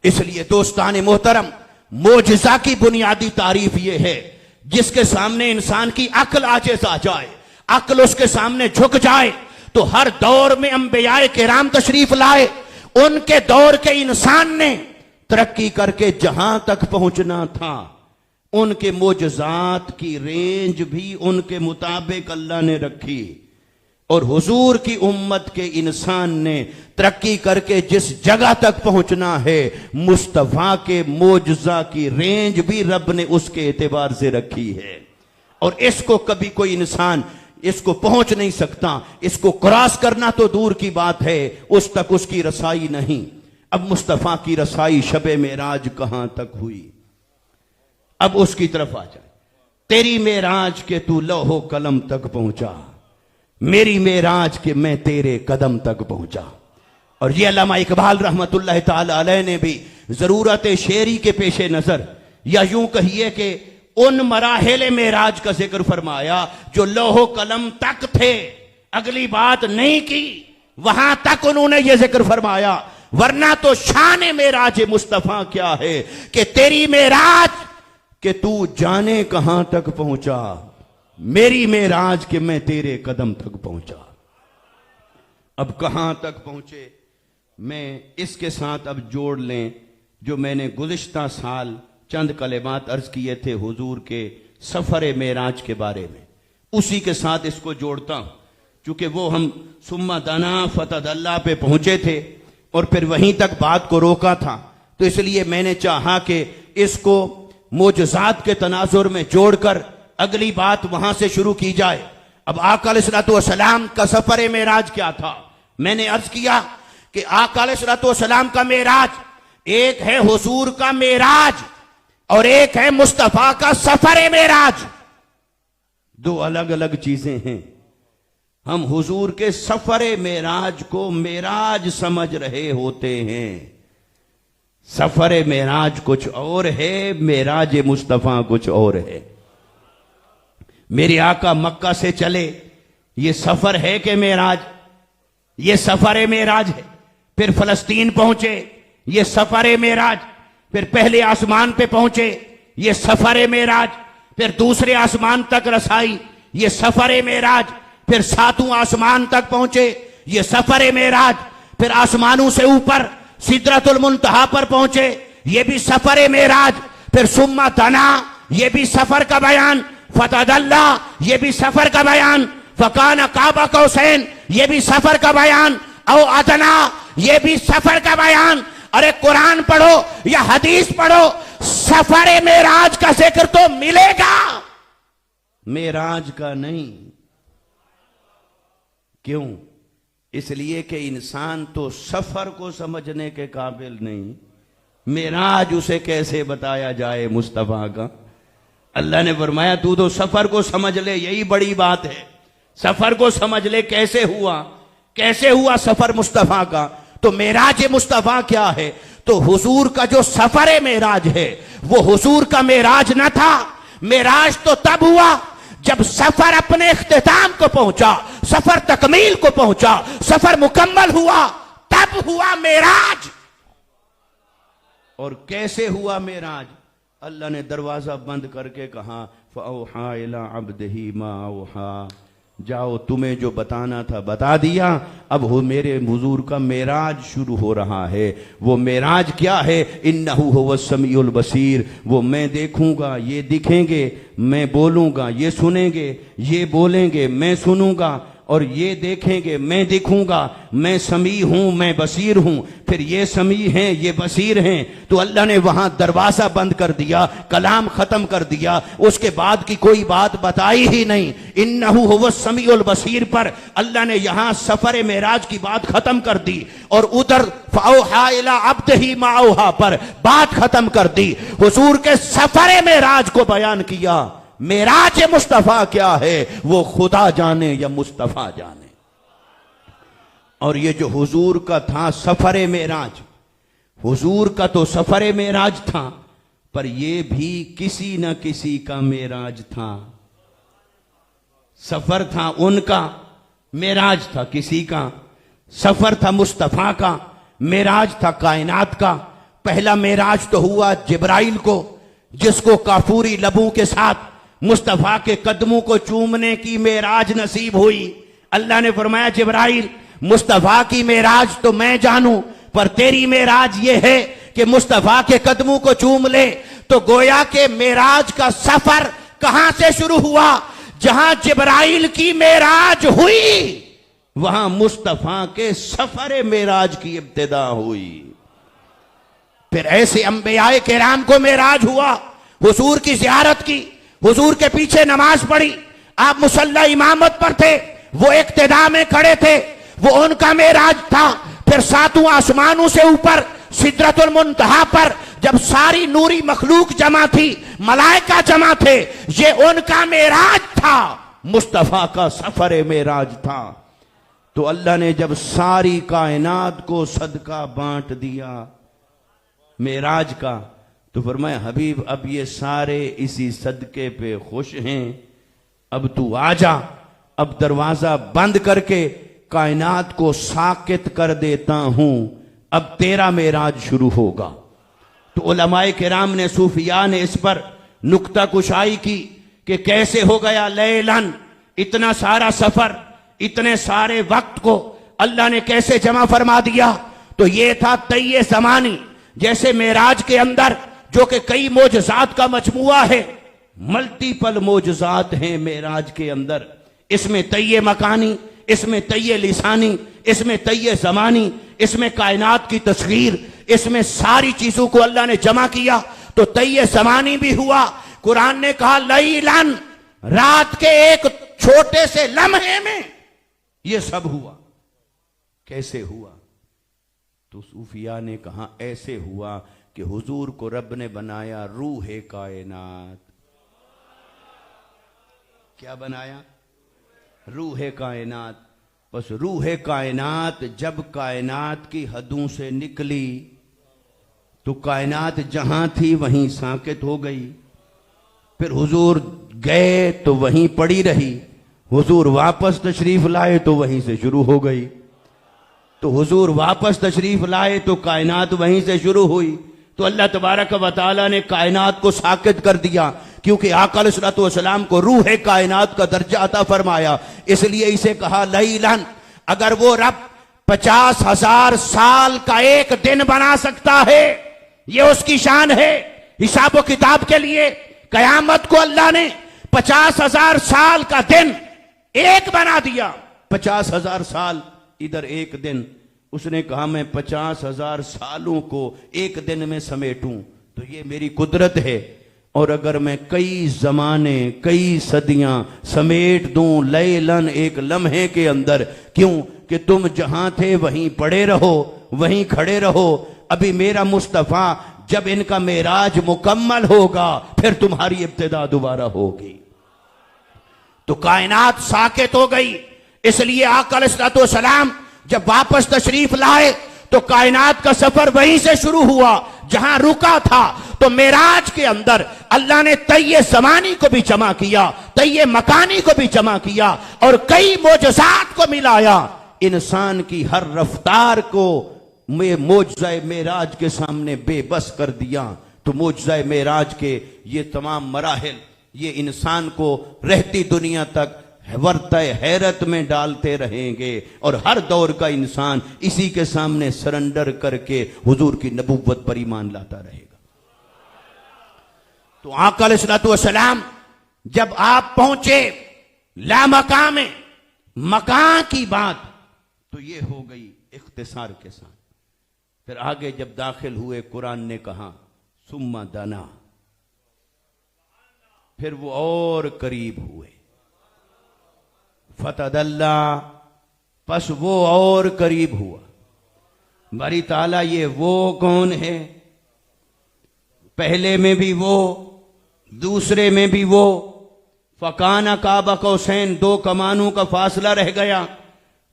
इसलिए दोस्तान मोहतरम, मोजज़ा की बुनियादी तारीफ यह है जिसके सामने इंसान की अक्ल आजिज आ जाए, अक्ल उसके सामने झुक जाए। तो हर दौर में अंबियाए किराम तशरीफ लाए, उनके दौर के इंसान ने तरक्की करके जहां तक पहुंचना था उनके मोजज़ात की रेंज भी उनके मुताबिक अल्लाह ने रखी, और हुजूर की उम्मत के इंसान ने तरक्की करके जिस जगह तक पहुंचना है मुस्तफा के मोजज़ा की रेंज भी रब ने उसके एतबार से रखी है, और इसको कभी कोई इंसान इसको पहुंच नहीं सकता। इसको क्रॉस करना तो दूर की बात है, उस तक उसकी रसाई नहीं। अब मुस्तफा की रसाई शबे मेराज कहां तक हुई, अब उसकी तरफ आ जाए। तेरी मेराज के तू लौहो कलम तक पहुंचा, मेरी मेराज के मैं तेरे कदम तक पहुंचा। और ये अल्लामा इकबाल रहमतुल्लाह ताला अलैह ने भी जरूरत शेरी के पेशे नजर, या यूं कहिए कि उन मराहिल मेराज का जिक्र फरमाया जो लोहो कलम तक थे, अगली बात नहीं की, वहां तक उन्होंने यह जिक्र फरमाया। वरना तो शान मेराज मुस्तफा क्या है कि तेरी मेराज कि तू जाने कहां तक पहुंचा, मेरी मेराज कि मैं तेरे कदम तक पहुंचा। अब कहां तक पहुंचे, मैं इसके साथ अब जोड़ लें जो मैंने गुज़िश्ता साल चंद कलेमात अर्ज किए थे हुजूर के सफर मेराज के बारे में, उसी के साथ इसको जोड़ता हूं, क्योंकि वो हम सुम्मा दना फतदल्ला पे पहुंचे थे और फिर वहीं तक बात को रोका था। तो इसलिए मैंने चाहा कि इसको मोजज़ात के तनाजुर में जोड़कर अगली बात वहां से शुरू की जाए। अब आका अलैहिस्सलातु वस्सलाम का सफर मेराज क्या था? मैंने अर्ज किया कि आका अलैहिस्सलातु वस्सलाम का मेराज एक है हुजूर का मेराज और एक है मुस्तफा का सफर मेराज, दो अलग अलग चीजें हैं। हम हुजूर के सफर मेराज को मेराज समझ रहे होते हैं। सफर मेराज कुछ और है, मेराज मुस्तफा कुछ और है। मेरे आका मक्का से चले, ये सफर है कि मेराज? ये सफर मेराज है। फिर फलस्तीन पहुंचे, ये सफर मेराज। फिर पहले आसमान पे पहुंचे, ये सफर मेराज। फिर दूसरे आसमान तक रसाई, ये सफर मेराज। फिर सातवां आसमान तक पहुंचे, ये सफर मेराज। फिर आसमानों से ऊपर सिदरतुल मुंतहा पर पहुंचे, ये भी सफर मेराज। फिर सुम्मा तना, ये भी सफर का बयान। फतदल्ला, ये भी सफर का बयान। फकाना काबा कौसैन, ये भी सफर का बयान। औ अदना, ये भी सफर का बयान। अरे कुरान पढ़ो या हदीस पढ़ो, सफर मेराज का जिक्र तो मिलेगा, मेराज का नहीं। क्यों? इसलिए कि इंसान तो सफर को समझने के काबिल नहीं, मेराज उसे कैसे बताया जाए मुस्तफा का। अल्लाह ने फरमाया तू तो सफर को समझ ले, यही बड़ी बात है। सफर को समझ ले, कैसे हुआ, कैसे हुआ सफर मुस्तफा का। तो मेराज मुस्तफा क्या है? तो हुजूर का जो सफर मेराज है वो हुजूर का मेराज न था। मेराज तो तब हुआ जब सफर अपने इख्तिताम को पहुंचा, सफर तकमील को पहुंचा, सफर मुकम्मल हुआ, तब हुआ मेराज। और कैसे हुआ मेराज? अल्लाह ने दरवाजा बंद करके कहा फअौहा इला अब्दिही मा औहा, जाओ तुम्हें जो बताना था बता दिया। अब हो मेरे हुजूर का मेराज शुरू हो रहा है। वो मेराज क्या है? इन्नहु हुवस समीउल बसीर, वो मैं देखूंगा ये दिखेंगे, मैं बोलूंगा ये सुनेंगे, ये बोलेंगे मैं सुनूंगा, और ये देखेंगे मैं दिखूंगा। मैं समी हूं, मैं बसीर हूं। फिर ये समी हैं, ये बसीर हैं। तो अल्लाह ने वहां दरवाजा बंद कर दिया, कलाम खत्म कर दिया, उसके बाद की कोई बात बताई ही नहीं। इन्नहु हुवस समीउल बसीर पर अल्लाह ने यहां सफर मेराज की बात खत्म कर दी, और उधर फअौहा इला अब्दिही मा औहा पर बात खत्म कर दी। हुजूर के सफर मेराज को बयान किया। मेराज मुस्तफा क्या है वो खुदा जाने या मुस्तफा जाने। और ये जो हुजूर का था सफर मेराज, हुजूर का तो सफर मेराज था, पर ये भी किसी न किसी का मेराज था। सफर था उनका, मेराज था किसी का। सफर था मुस्तफा का, मेराज था कायनात का। पहला मेराज तो हुआ जिब्राइल को, जिसको काफूरी लबों के साथ मुस्तफा के कदमों को चूमने की मेराज नसीब हुई। अल्लाह ने फरमाया जिब्राइल, मुस्तफा की मेराज तो मैं जानूं, पर तेरी मेराज ये है कि मुस्तफा के कदमों को चूम ले। तो गोया के मेराज का सफर कहां से शुरू हुआ? जहां जिब्राइल की मेराज हुई, वहां मुस्तफा के सफर मेराज की इब्तिदा हुई। फिर ऐसे अंबियाए किराम को मेराज हुआ, हुजूर की ज़ियारत की, हुजूर के पीछे नमाज पढ़ी। आप मुसल्ला इमामत पर थे, वो इक्तिदा में खड़े थे, वो उनका मेराज था। फिर सातों आसमानों से ऊपर सिदरतुल मुंतहा पर जब सारी नूरी मखलूक जमा थी, मलाइका जमा थे, ये उनका मेराज था, मुस्तफा का सफर मेराज था। तो अल्लाह ने जब सारी कायनात को सदका बांट दिया मेराज का, तो फरमाया हबीब अब ये सारे इसी सदके पे खुश हैं, अब तू आ जा, अब दरवाजा बंद करके कायनात को साकित कर देता हूं, अब तेरा मेराज शुरू होगा। तो उलमाए किराम ने, सूफिया ने इस पर नुक्ता कुशाई की कि कैसे हो गया लैलन, इतना सारा सफर, इतने सारे वक्त को अल्लाह ने कैसे जमा फरमा दिया। तो ये था तയ്ये ज़मानी, जैसे मेराज के अंदर जो कि कई मोजज़ात का मजमुआ है, मल्टीपल मोजज़ात हैं मेराज के अंदर। इसमें तയ്ये मकानी, इसमें तയ്ये लिसानी, इसमें तയ്ये ज़मानी, इसमें कायनात की तस्वीर, इसमें सारी चीजों को अल्लाह ने जमा किया। तो तയ്ये ज़मानी भी हुआ। कुरान ने कहा लैलन, रात के एक छोटे से लम्हे में यह सब हुआ। कैसे हुआ? तो सूफिया ने कहा ऐसे हुआ कि हुजूर को रब ने बनाया रूहे कायनात। क्या बनाया? रूहे कायनात। बस रूहे कायनात जब कायनात की हदों से निकली तो कायनात जहां थी वहीं साकित हो गई। फिर हुजूर गए तो वहीं पड़ी रही, हुजूर वापस तशरीफ लाए तो वहीं से शुरू हो गई। तो हुजूर वापस तशरीफ लाए तो कायनात वहीं से शुरू हुई। तो अल्लाह तबारक व तआला ने कायनात को साकित कर दिया, क्योंकि आका अलैहिस्सलातु वस्सलाम को रूह कायनात का दर्जा अता फरमाया, इसलिए इसे कहा लैलन। अगर वो रब 50,000 साल का एक दिन बना सकता है, ये उसकी शान है। हिसाब व किताब के लिए कयामत को अल्लाह ने 50,000 साल का दिन एक बना दिया। 50,000 साल इधर एक दिन। उसने कहा मैं 50,000 सालों को एक दिन में समेटूं, तो ये मेरी कुदरत है। और अगर मैं कई जमाने, कई सदियां समेट दूं लैलन एक लम्हे के अंदर, क्यों कि तुम जहां थे वहीं पड़े रहो, वहीं खड़े रहो। अभी मेरा मुस्तफा जब इनका मेराज मुकम्मल होगा फिर तुम्हारी इब्तिदा दोबारा होगी। तो कायनात साकित हो गई। इसलिए आका अलैहिस्सलातु वस्सलाम जब वापस तशरीफ लाए तो कायनात का सफर वहीं से शुरू हुआ जहां रुका था। तो मेराज के अंदर अल्लाह ने तയ്ये ज़मानी को भी जमा किया, तയ്ये मकानी को भी जमा किया और कई मोजज़ात को मिलाया। इंसान की हर रफ्तार को मोजज़ाए मेराज के सामने बेबस कर दिया। तो मोजज़ाए मेराज के ये तमाम मराहिल ये इंसान को रहती दुनिया तक वर्ताए हैरत में डालते रहेंगे और हर दौर का इंसान इसी के सामने सरेंडर करके हुजूर की नबुव्वत पर ईमान लाता रहेगा। तो आका अलैहिस्सलातु वस्सलाम जब आप पहुंचे लामका में, मकान की बात तो ये हो गई इख्तिसार के साथ। फिर आगे जब दाखिल हुए कुरान ने कहा सुम्मा दना, फिर वो और करीब हुए। फतदल्ला, पस वो और करीब हुआ। बारी ताला ये वो कौन है? पहले में भी वो, दूसरे में भी वो। फकाना काबा कौसैन, 2 कमानों का फासला रह गया।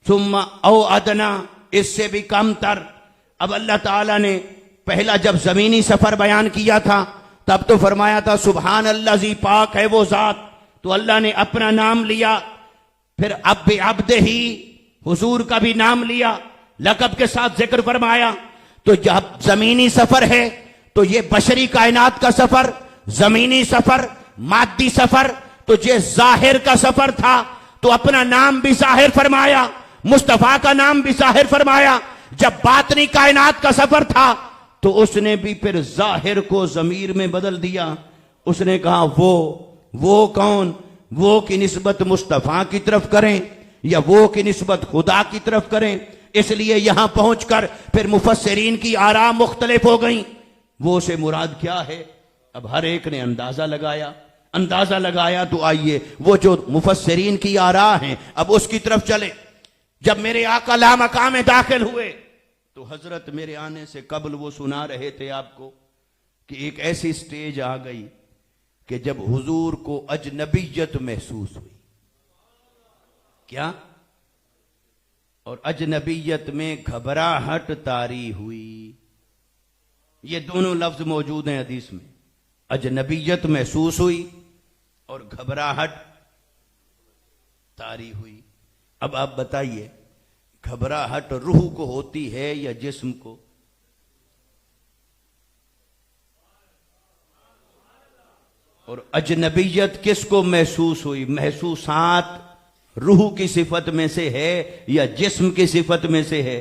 सुम्मा औ अदना, इससे भी कम तर। अब अल्लाह ताला ने पहला जब जमीनी सफर बयान किया था तब तो फरमाया था सुभान अल्लाज़ी, पाक है वो जात। तो अल्लाह ने अपना नाम लिया। फिर अब्द ही हुजूर का भी नाम लिया, लकब के साथ जिक्र फरमाया। तो जब जमीनी सफर है तो ये बशरी कायनात का सफर, जमीनी सफर, मादी सफर, तो ये जाहिर का सफर था। तो अपना नाम भी जाहिर फरमाया, मुस्तफा का नाम भी जाहिर फरमाया। जब बातनी कायनात का सफर था तो उसने भी फिर जाहिर को जमीर में बदल दिया। उसने कहा वो कौन? वो की निस्बत मुस्तफा की तरफ करें या वो की निस्बत खुदा की तरफ करें। इसलिए यहां पहुंचकर फिर मुफस्सिरीन की आरा मुख्तलिफ हो गई। वो से मुराद क्या है? अब हर एक ने अंदाजा लगाया। तो आइए वो जो मुफस्सिरीन की आरा हैं अब उसकी तरफ चले। जब मेरे आका लामका में दाखिल हुए तो हजरत मेरे आने से कबल वो सुना रहे थे आपको कि एक ऐसी स्टेज आ गई कि जब हुजूर को अजनबीयत महसूस हुई। क्या? और अजनबीयत में घबराहट तारी हुई। ये दोनों लफ्ज मौजूद हैं हदीस में। अजनबियत महसूस हुई और घबराहट तारी हुई। अब आप बताइए, घबराहट रूह को होती है या जिस्म को? और अजनबियत किसको महसूस हुई? महसूसात रूह की सिफत में से है या जिस्म की सिफत में से है?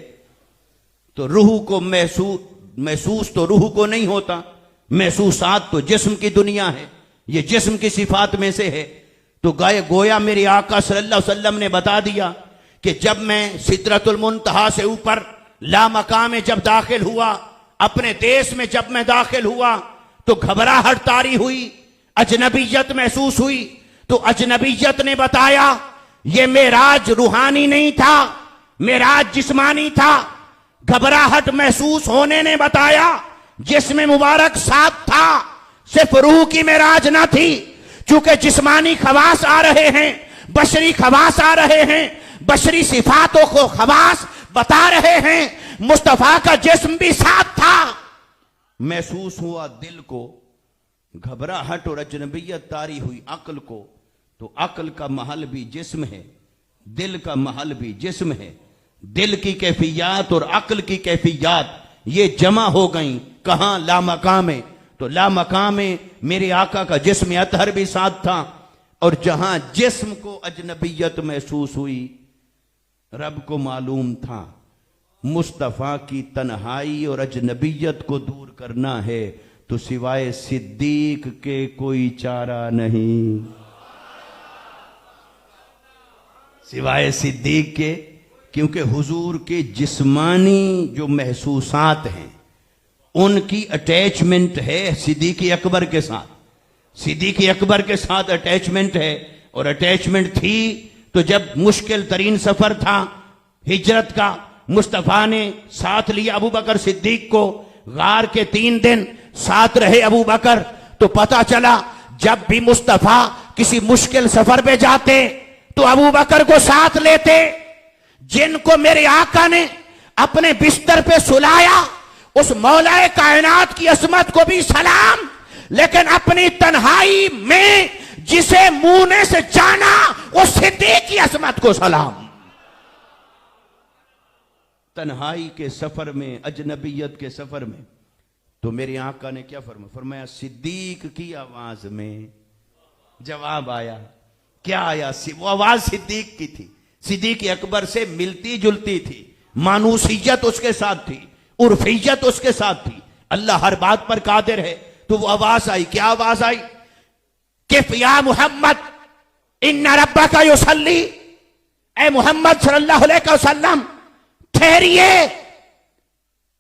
तो रूह को महसूस तो रूह को नहीं होता, महसूसात तो जिस्म की दुनिया है, ये जिस्म की सिफात में से है। तो गोया मेरे आका सल्लल्लाहु अलैहि वसल्लम ने बता दिया कि जब मैं सिदरतुल मुंतहा से ऊपर लामकाम में जब दाखिल हुआ, अपने देश में जब मैं दाखिल हुआ, तो घबराहट तारी हुई, अजनबियत महसूस हुई। तो अजनबियत ने बताया ये मेराज रूहानी नहीं था, मेराज जिस्मानी था। घबराहट महसूस होने ने बताया जिस्म मुबारक साथ था, सिर्फ रूह की मेराज ना थी। चूंकि जिस्मानी खवास आ रहे हैं, बशरी खवास आ रहे हैं, बशरी सिफातों को खवास बता रहे हैं, मुस्तफा का जिस्म भी साथ था। महसूस हुआ दिल को, घबराहट और अजनबियत तारी हुई अक्ल को। तो अक्ल का महल भी जिस्म है, दिल का महल भी जिस्म है। दिल की कैफियत और अक्ल की कैफियत ये जमा हो गई कहां? लामकाम में। तो लामकाम में मेरे आका का जिस्म अतहर भी साथ था। और जहां जिस्म को अजनबियत महसूस हुई, रब को मालूम था मुस्तफा की तन्हाई और अजनबियत को दूर करना है तो सिवाय सिद्दीक के कोई चारा नहीं, सिवाय सिद्दीक के। क्योंकि हुजूर के जिस्मानी जो महसूसात हैं उनकी अटैचमेंट है सिद्दीक अकबर के साथ, सिद्दीक अकबर के साथ अटैचमेंट है। और अटैचमेंट थी तो जब मुश्किल तरीन सफर था हिजरत का, मुस्तफा ने साथ लिया अबू बकर सिद्दीक को, गार के 3 दिन साथ रहे अबू बकर। तो पता चला जब भी मुस्तफा किसी मुश्किल सफर पे जाते तो अबू बकर को साथ लेते। जिनको मेरे आका ने अपने बिस्तर पे सुलाया उस मौलाए कायनात की असमत को भी सलाम, लेकिन अपनी तन्हाई में जिसे मुंह से जाना उस सिद्दीक की असमत को सलाम। तन्हाई के सफर में, अजनबियत के सफर में, तो मेरे आका ने क्या फरमाया? सिद्दीक की आवाज में जवाब आया। क्या आया? वो आवाज सिद्दीक की थी, सिद्दीक अकबर से मिलती जुलती थी, मानूसियत उसके साथ थी, उर्फियत उसके साथ थी। अल्लाह हर बात पर कादिर है। तो वो आवाज आई। क्या आवाज आई? किफ या मोहम्मद इन्ना रब्बका युसल्ली, ए मोहम्मद सल्लल्लाहु अलैहि वसल्लम ठहरिए,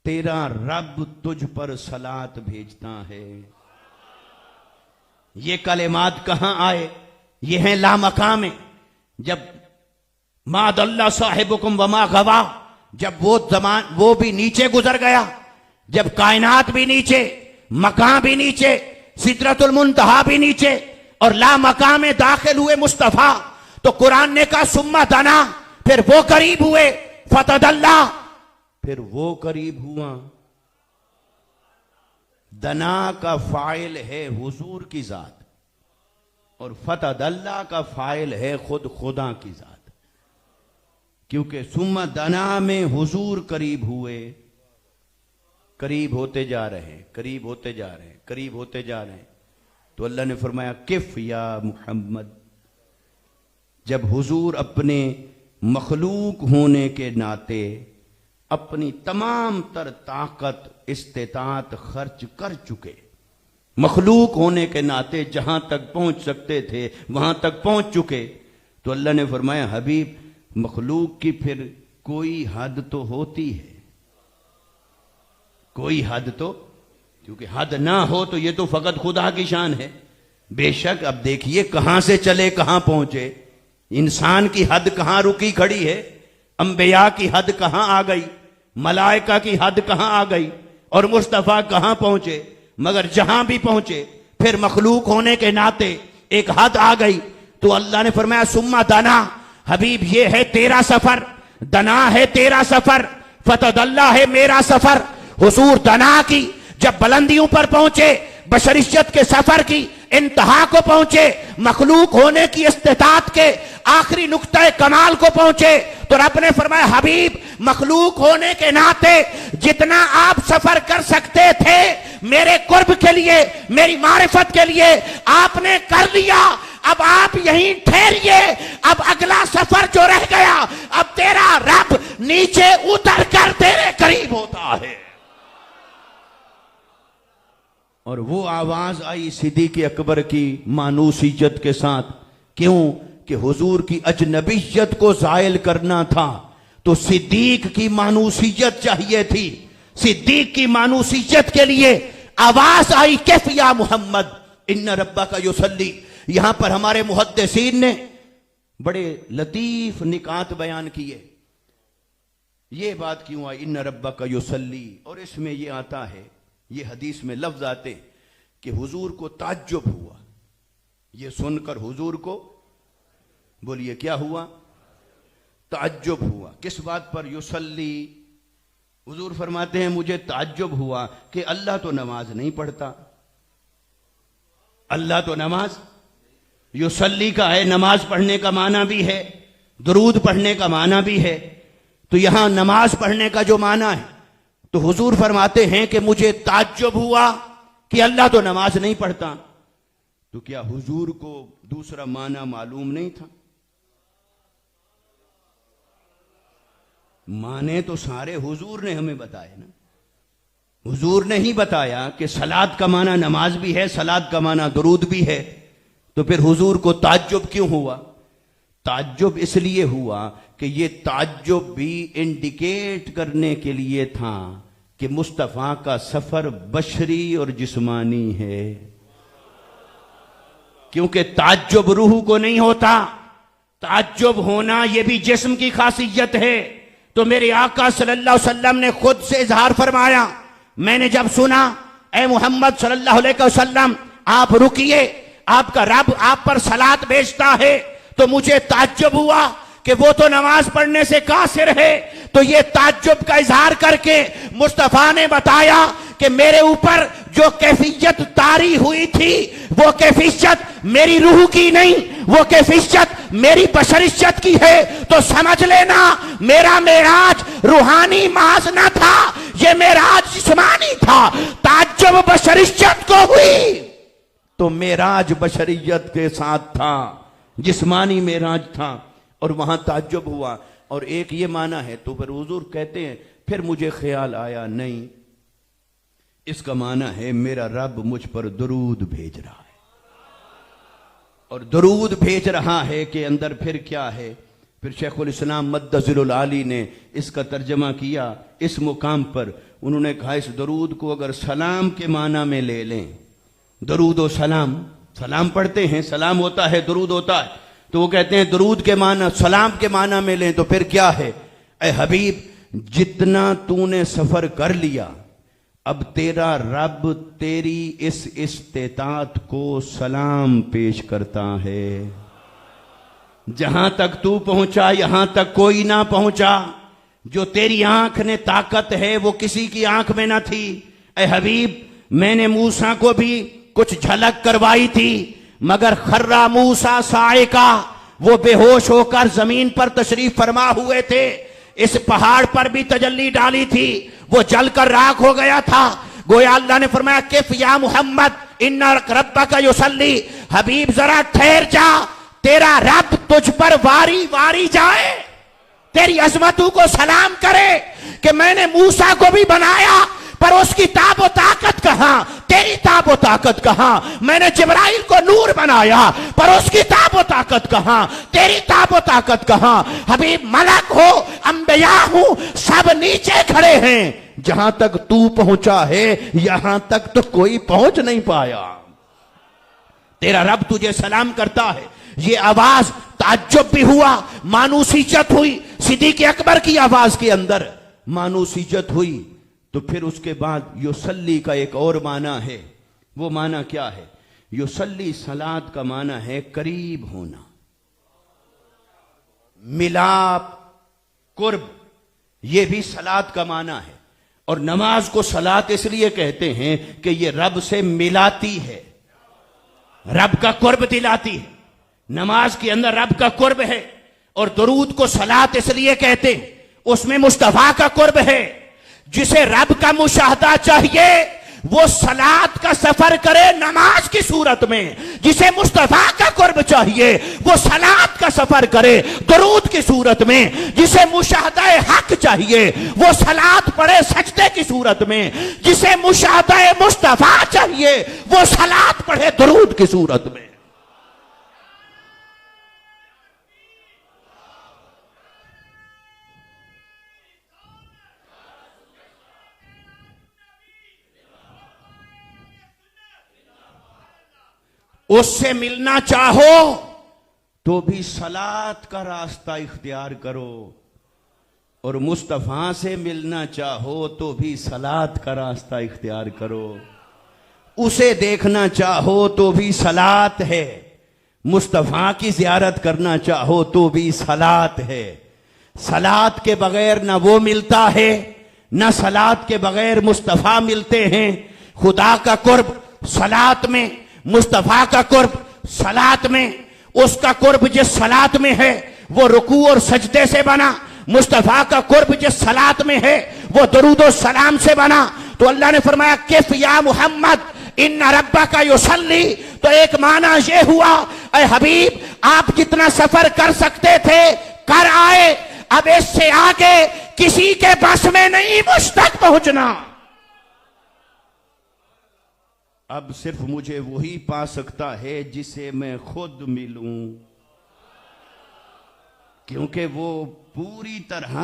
तेरा रब तुझ पर सलात भेजता है। ये कलेमात कहां आए? ये हैं लामकाम में। जब मादल्ला साहिबुकुम वमा गवा, जब वो भी नीचे गुजर गया, जब कायनात भी नीचे, मकाम भी नीचे, सिदरतुल मुंतहा भी नीचे, और लामकाम में दाखिल हुए मुस्तफा, तो कुरान ने कहा सुम्मा दना, फिर वो करीब हुए, फतदल्ला, फिर वो करीब हुआ। दना का फाइल है हुजूर की जात और फतदल्ला का फाइल है खुद खुदा की जात। क्योंकि सुम्मा दना में हुजूर करीब हुए, करीब होते जा रहे हैं, करीब होते जा रहे हैं, करीब होते जा रहे हैं। तो अल्लाह ने फरमाया किफ या मुहम्मद, जब हुजूर अपने मखलूक होने के नाते अपनी तमाम तर ताकत इस्तेतात खर्च कर चुके, मखलूक होने के नाते जहां तक पहुंच सकते थे वहां तक पहुंच चुके, तो अल्लाह ने फरमाया हबीब मखलूक की फिर कोई हद तो होती है, कोई हद तो, क्योंकि हद ना हो तो ये तो फकत खुदा की शान है। बेशक अब देखिए कहां से चले कहां पहुंचे, इंसान की हद कहां रुकी खड़ी है, अंबिया की हद कहां आ गई, मलाइका की हद कहां आ गई, और मुस्तफा कहां पहुंचे। मगर जहां भी पहुंचे फिर मखलूक होने के नाते एक हद आ गई। तो अल्लाह ने फरमाया सुम्मा दना, हबीब ये है तेरा सफर, दना है तेरा सफर, फतदल्ला है मेरा सफर। हुजूर दना की जब बुलंदियों पर पहुंचे, बशरियत के सफर की इंतहा को पहुंचे, मखलूक होने की इस्तिताअत के आखिरी नुक्ते कमाल को पहुंचे, तो रब ने फरमाया हबीब मखलूक होने के नाते जितना आप सफर कर सकते थे मेरे कुर्ब के लिए, मेरी मारिफत के लिए आपने कर लिया। अब आप यहीं ठहरिए, अब अगला सफर जो रह गया, अब तेरा रब नीचे उतर कर तेरे करीब होता है। और वो आवाज आई सिद्दीक़ अकबर की मानूसियत के साथ। क्यों? कि हुजूर की अजनबियत को जायल करना था, तो सिद्दीक की मानूसियत चाहिए थी। सिद्दीक की मानूसियत के लिए आवाज आई, कैफ या मोहम्मद इन्ना रब्बा का युसल्ली। यहां पर हमारे मुहद्दिसीन ने बड़े लतीफ निकात बयान किए। ये बात क्यों आई इन्ना रब्बा का युसल्ली, और इसमें यह आता है, ये हदीस में लफ्ज आते कि हुजूर को ताज्जुब हुआ, ये सुनकर हुजूर को, बोलिए क्या हुआ? ताज्जुब हुआ। किस बात पर? युसल्ली। हुजूर फरमाते हैं मुझे ताज्जुब हुआ कि अल्लाह तो नमाज नहीं पढ़ता, अल्लाह तो नमाज, युसल्ली का है, नमाज पढ़ने का माना भी है, दुरूद पढ़ने का माना भी है, तो यहां नमाज पढ़ने का जो माना है, तो हुजूर फरमाते हैं कि मुझे ताज्जुब हुआ कि अल्लाह तो नमाज नहीं पढ़ता। तो क्या हुजूर को दूसरा माना मालूम नहीं था? माने तो सारे हुजूर ने हमें बताए ना। हुजूर ने ही बताया कि सलात का माना नमाज भी है, सलात का माना दुरूद भी है, तो फिर हुजूर को ताज्जुब क्यों हुआ? ताज्जुब इसलिए हुआ कि ये ताज्जुब भी इंडिकेट करने के लिए था कि मुस्तफा का सफर बशरी और जिस्मानी है। क्योंकि ताज्जुब रूह को नहीं होता, ताज्जुब होना यह भी जिस्म की खासियत है। तो मेरे आका सल्लल्लाहु अलैहि वसल्लम ने खुद से इजहार फरमाया, मैंने जब सुना ए मोहम्मद सल्लल्लाहु अलैहि वसल्लम आप रुकिए, आपका रब आप पर सलात भेजता है, तो मुझे ताज्जुब हुआ कि वो तो नमाज पढ़ने से कासिर है। तो ये ताज्जुब का इजहार करके मुस्तफा ने बताया कि मेरे ऊपर जो कैफियत तारी हुई थी वो कैफियत मेरी रूह की नहीं, वो कैफियत मेरी बशरियत की है। तो समझ लेना मेरा मेराज रूहानी माज न था, ये मेराज जिस्मानी था। ताज्जुब बशरियत को हुई तो मेराज बशरियत के साथ था, जिस्मानी मेराज था, और वहां ताज्जुब हुआ। और एक ये माना है, तो फिर हुजूर कहते हैं फिर मुझे ख्याल आया, नहीं, इसका माना है मेरा रब मुझ पर दुरूद भेज रहा है, और दुरूद भेज रहा है के अंदर फिर क्या है? फिर शेखुल इस्लाम मद्दजिलुल आली ने इसका तर्जमा किया इस मुकाम पर। उन्होंने कहा इस दुरूद को अगर सलाम के माना में ले लें, दुरूद और सलाम, सलाम पढ़ते हैं, सलाम होता है, दुरूद होता है, तो वो कहते हैं दुरूद के माना सलाम के माना में लें तो फिर क्या है? ए हबीब जितना तूने सफर कर लिया, अब तेरा रब तेरी इस इस्तेतात को सलाम पेश करता है। जहां तक तू पहुंचा यहां तक कोई ना पहुंचा। जो तेरी आंख ने ताकत है वो किसी की आंख में ना थी। ए हबीब मैंने मूसा को भी कुछ झलक करवाई थी, मगर खर्रा मूसा साइका, वो बेहोश होकर जमीन पर तशरीफ फरमा हुए थे। इस पहाड़ पर भी तजल्ली डाली थी, वो जलकर राख हो गया था। गोया अल्लाह ने फरमाया किफ या मोहम्मद इन्ना रब्बा का युसल्ली, हबीब जरा ठहर जा, तेरा रब तुझ पर वारी वारी जाए, तेरी अजमतों को सलाम करे कि मैंने मूसा को भी बनाया पर उसकी ताबो ताकत कहां, तेरी ताबो ताकत कहां। मैंने जिब्राइल को नूर बनाया पर उसकी ताबो ताकत कहां, तेरी ताबो ताकत कहां। हबीब मलक हो, अंबिया हूं, सब नीचे खड़े हैं। जहां तक तू पहुंचा है यहां तक तो कोई पहुंच नहीं पाया। तेरा रब तुझे सलाम करता है। ये आवाज ताज्जुब भी हुआ, मानूसियत हुई। सिद्दीक़ अकबर की आवाज के अंदर मानूसियत हुई। तो फिर उसके बाद युसल्ली का एक और माना है। वो माना क्या है? युसल्ली सलात का माना है करीब होना, मिलाप, कुर्ब, ये भी सलात का माना है। और नमाज को सलात इसलिए कहते हैं कि ये रब से मिलाती है, रब का कुर्ब दिलाती है। नमाज के अंदर रब का कुर्ब है। और दुरूद को सलात इसलिए कहते हैं, उसमें मुस्तफा का कुर्ब है। जिसे रब का मुशाहदा चाहिए वो सलात का सफर करे नमाज की सूरत में। जिसे मुस्तफा का कुर्ब चाहिए वो सलात का सफर करे दुरूद की सूरत में। जिसे मुशाहदा हक चाहिए वो सलात पढ़े सजदे की सूरत में। जिसे मुशाहदा मुस्तफा चाहिए वो सलात पढ़े दुरूद की सूरत में। उससे मिलना चाहो तो भी सलात का रास्ता इख्तियार करो, और मुस्तफा से मिलना चाहो तो भी सलात का रास्ता इख्तियार करो। उसे देखना चाहो तो भी सलात है, मुस्तफा की जियारत करना चाहो तो भी सलात है। सलात के बगैर ना वो मिलता है, ना सलात के बगैर मुस्तफा मिलते हैं। खुदा का कुर्ब सलात में, मुस्तफा का कुर्ब सलात में। उसका कुर्ब जिस सलात में है वो रुकू और सजदे से बना। मुस्तफा का कुर्ब जिस सलात में है वो दरूद और सलाम से बना। तो अल्लाह ने फरमाया किफ या मोहम्मद इन्ना रब्बका युसल्ली। तो एक माना ये हुआ, ऐ हबीब आप जितना सफर कर सकते थे कर आए, अब इससे आगे किसी के बस में नहीं मुझ तक पहुंचना। अब सिर्फ मुझे वही पा सकता है जिसे मैं खुद मिलूं, क्योंकि वो पूरी तरह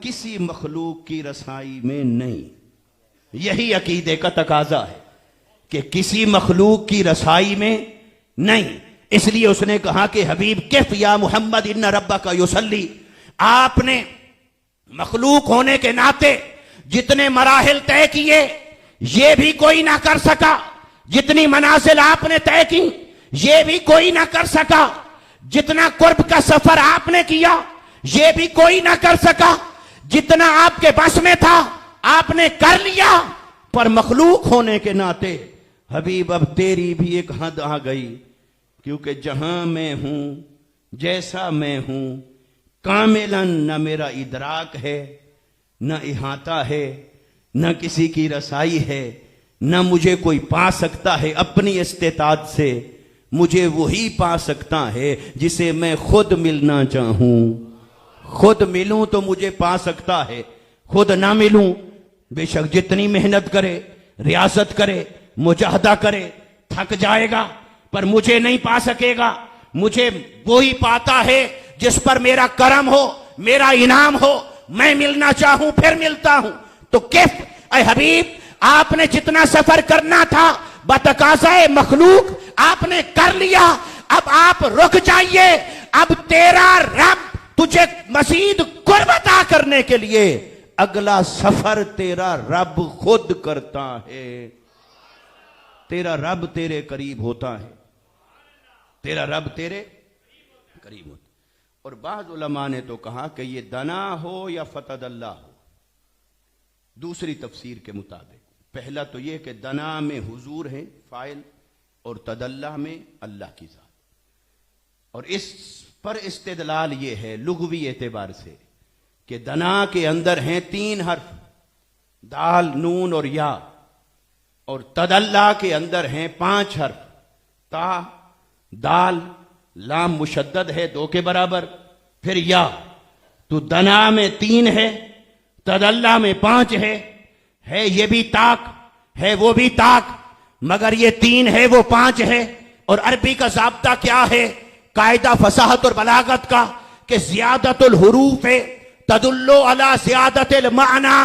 किसी मखलूक की रसाई में नहीं। यही अकीदे का तकाजा है कि किसी मखलूक की रसाई में नहीं। इसलिए उसने कहा कि हबीब किफ या मोहम्मद इन्ना रब्बका युसल्ली। आपने मखलूक होने के नाते जितने मराहिल तय किए ये भी कोई ना कर सका। जितनी मनाजिल आपने तय की ये भी कोई ना कर सका। जितना कुर्ब का सफर आपने किया ये भी कोई ना कर सका। जितना आपके बस में था आपने कर लिया, पर मखलूक होने के नाते हबीब अब तेरी भी एक हद आ गई। क्योंकि जहां मैं हूं, जैसा मैं हूं, कामिलन न मेरा इदराक है, न इहाता है, न किसी की रसाई है, न मुझे कोई पा सकता है अपनी इस्तेताद से। मुझे वही पा सकता है जिसे मैं खुद मिलना चाहूं। खुद मिलूं तो मुझे पा सकता है, खुद ना मिलूं बेशक जितनी मेहनत करे, रियासत करे, मुजाहदा करे, थक जाएगा पर मुझे नहीं पा सकेगा। मुझे वही पाता है जिस पर मेरा करम हो, मेरा इनाम हो। मैं मिलना चाहूं फिर मिलता हूं। तो किफ ऐ हबीब आपने जितना सफर करना था बतकाज़ाए मखलूक आपने कर लिया। अब आप रुक जाइए। अब तेरा रब तुझे मजीद कुर्ब अता करने के लिए अगला सफर तेरा रब खुद करता है। तेरा रब तेरे करीब होता है, तेरा रब तेरे करीब होता है। और बाज़ उलमा ने तो कहा कि ये दना हो या फतदल्ला हो, दूसरी तफसीर के मुताबिक। पहला तो यह कि दना में हुजूर है फाइल और तदल्ला में अल्लाह की जात। और इस पर इस्तेदलाल ये है लुग़वी एतबार से कि दना के अंदर हैं 3 हर्फ, दाल, नून और या। और तदल्ला के अंदर हैं 5 हर्फ, ता, दाल, लाम मुशद्दद है 2 के बराबर, फिर या। तो दना में 3 है, तदल्ला में 5 है ये भी ताक है, वो भी ताक, मगर ये 3 है वो 5 है। और अरबी का ज़ाब्ता क्या है, कायदा फसाहत और बलागत का, कि ज़ियादतुल हुरूफ तदुल्लु अला ज़ियादतिल माना।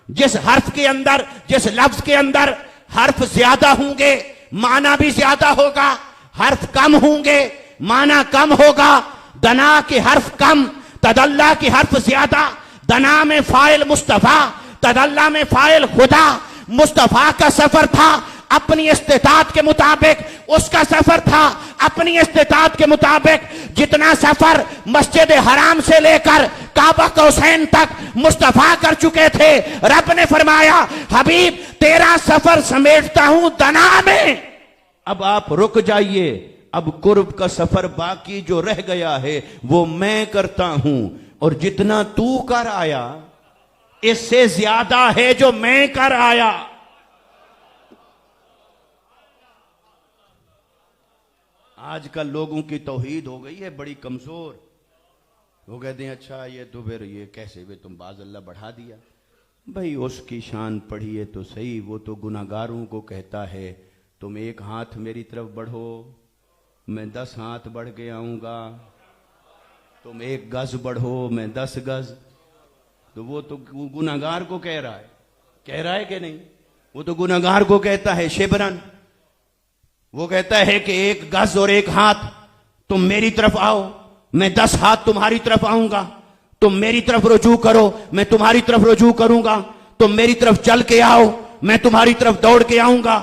जिस हर्फ के अंदर, जिस लफ्ज के अंदर हर्फ ज्यादा होंगे माना भी ज्यादा होगा, हर्फ कम होंगे माना कम होगा। दना के हर्फ कम, तदल्ला के हर्फ ज्यादा। दना में फाइल मुस्तफा, तदल्ला में फाइल खुदा। मुस्तफा का सफर था, अपनी इस्तेताअत के मुताबिक, उसका सफर था अपनी इस्तेताअत के मुताबिक। जितना सफर मस्जिद हराम से लेकर काबा कौसैन तक मुस्तफा कर चुके थे, रब ने फरमाया हबीब तेरा सफर समेटता हूं दना में, अब आप रुक जाइए, अब कुर्ब का सफर बाकी जो रह गया है वो मैं करता हूं, और जितना तू कर आया इससे ज्यादा है जो मैं कर आया। आजकल लोगों की तौहीद हो गई है बड़ी कमजोर। वो कहते हैं अच्छा ये तो फिर ये कैसे वे तुम बाज अल्लाह बढ़ा दिया। भाई उसकी शान पढ़िए तो सही, वो तो गुनाहगारों को कहता है तुम एक हाथ मेरी तरफ बढ़ो मैं 10 हाथ बढ़ के आऊंगा, तुम 1 गज बढ़ो मैं 10 गज। तो वो तो गुनाहगार को कह रहा है कि नहीं? वो तो गुनाहगार को कहता है शिबरन, वो कहता है कि 1 गज और 1 हाथ तुम मेरी तरफ आओ, मैं 10 हाथ तुम्हारी तरफ आऊंगा, तुम मेरी तरफ रुजू करो मैं तुम्हारी तरफ रुजू करूंगा, तुम मेरी तरफ चल के आओ मैं तुम्हारी तरफ दौड़ के आऊंगा।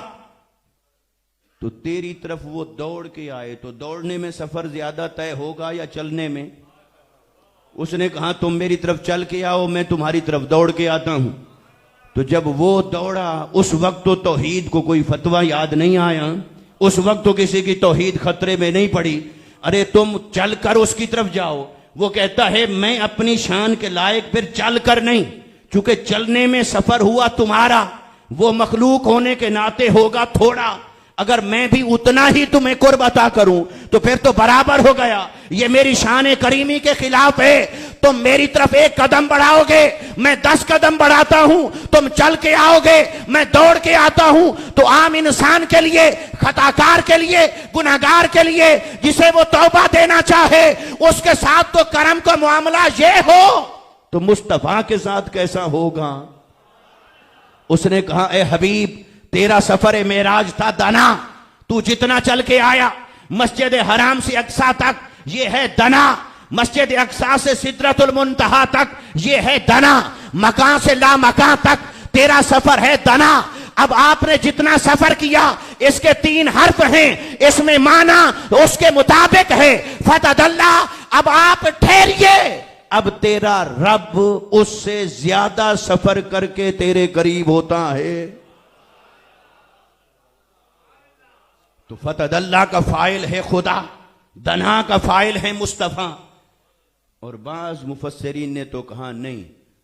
तो तेरी तरफ वो दौड़ के आए तो दौड़ने में सफर ज्यादा तय होगा या चलने में? उसने कहा तुम मेरी तरफ चल के आओ मैं तुम्हारी तरफ दौड़ के आता हूं। तो जब वो दौड़ा उस वक्त तो तौहीद को कोई फतवा याद नहीं आया, उस वक्त तो किसी की तौहीद खतरे में नहीं पड़ी। अरे तुम चलकर उसकी तरफ जाओ, वो कहता है मैं अपनी शान के लायक फिर चलकर नहीं, क्योंकि चलने में सफर हुआ तुम्हारा, वो मखलूक होने के नाते होगा थोड़ा। अगर मैं भी उतना ही तुम्हें कुर्ब अता करूं तो फिर तो बराबर हो गया। ये मेरी शान करीमी के खिलाफ है। तुम मेरी तरफ 1 कदम बढ़ाओगे मैं 10 कदम बढ़ाता हूं, तुम चल के आओगे मैं दौड़ के आता हूं। तो आम इंसान के लिए, खताकार के लिए, गुनाहगार के लिए, जिसे वो तौबा देना चाहे उसके साथ तो करम का मामला ये हो, तो मुस्तफा के साथ कैसा होगा? उसने कहा ए हबीब तेरा सफर मेराज था दना, तू जितना चल के आया मस्जिद हराम से अक्सा तक ये है दना, मस्जिद अक्सा से सिदरतुल मुंतहा तक ये है दना, मकान से ला मकान तक तेरा सफर है दना। अब आपने जितना सफर किया इसके 3 हर्फ हैं, इसमें माना उसके मुताबिक है फतदल्ला। अब आप ठहरिए, अब तेरा रब उससे ज्यादा सफर करके तेरे करीब होता है। तो फतदल्ला का फाइल है खुदा, दना का फाइल है मुस्तफा। और बाज मुफस्सिरीन ने तो कहा नहीं,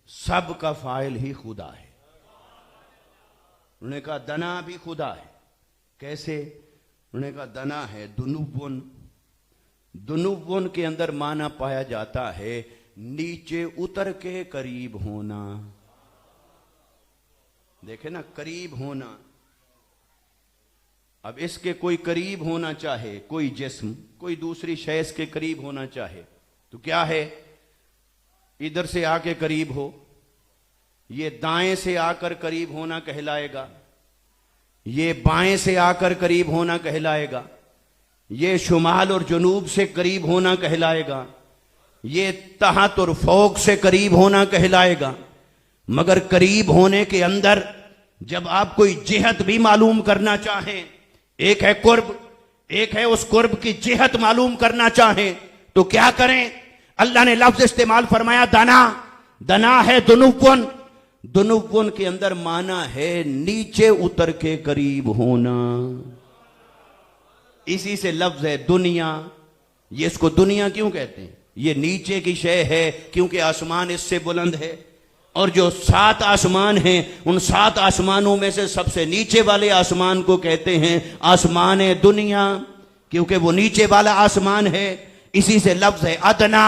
सब का फाइल ही खुदा है। उन्होंने कहा दना भी खुदा है। कैसे? उन्होंने कहा दना है दुनुवन, दुनुवन के अंदर माना पाया जाता है नीचे उतर के करीब होना। देखे ना, करीब होना। अब इसके कोई करीब होना चाहे, कोई जिस्म कोई दूसरी शय के करीब होना चाहे तो क्या है? इधर से आके करीब हो, ये दाएं से आकर करीब होना कहलाएगा, ये बाएं से आकर करीब होना कहलाएगा, ये शुमाल और जनूब से करीब होना कहलाएगा, ये तहत और फौक से करीब होना कहलाएगा। मगर करीब होने के अंदर जब आप कोई जिहत भी मालूम करना चाहें, एक है कुर्ब, एक है उस कुर्ब की जिहत मालूम करना चाहें तो क्या करें? अल्लाह ने लफ्ज इस्तेमाल फरमाया दना। दना है दुनुवन, दुनुवन के अंदर माना है नीचे उतर के करीब होना। इसी से लफ्ज है दुनिया। ये इसको दुनिया क्यों कहते हैं? ये नीचे की शय है क्योंकि आसमान इससे बुलंद है, और जो 7 आसमान हैं उन 7 आसमानों में से सबसे नीचे वाले आसमान को कहते हैं आसमान दुनिया, क्योंकि वो नीचे वाला आसमान है। इसी से लफ्ज है अदना।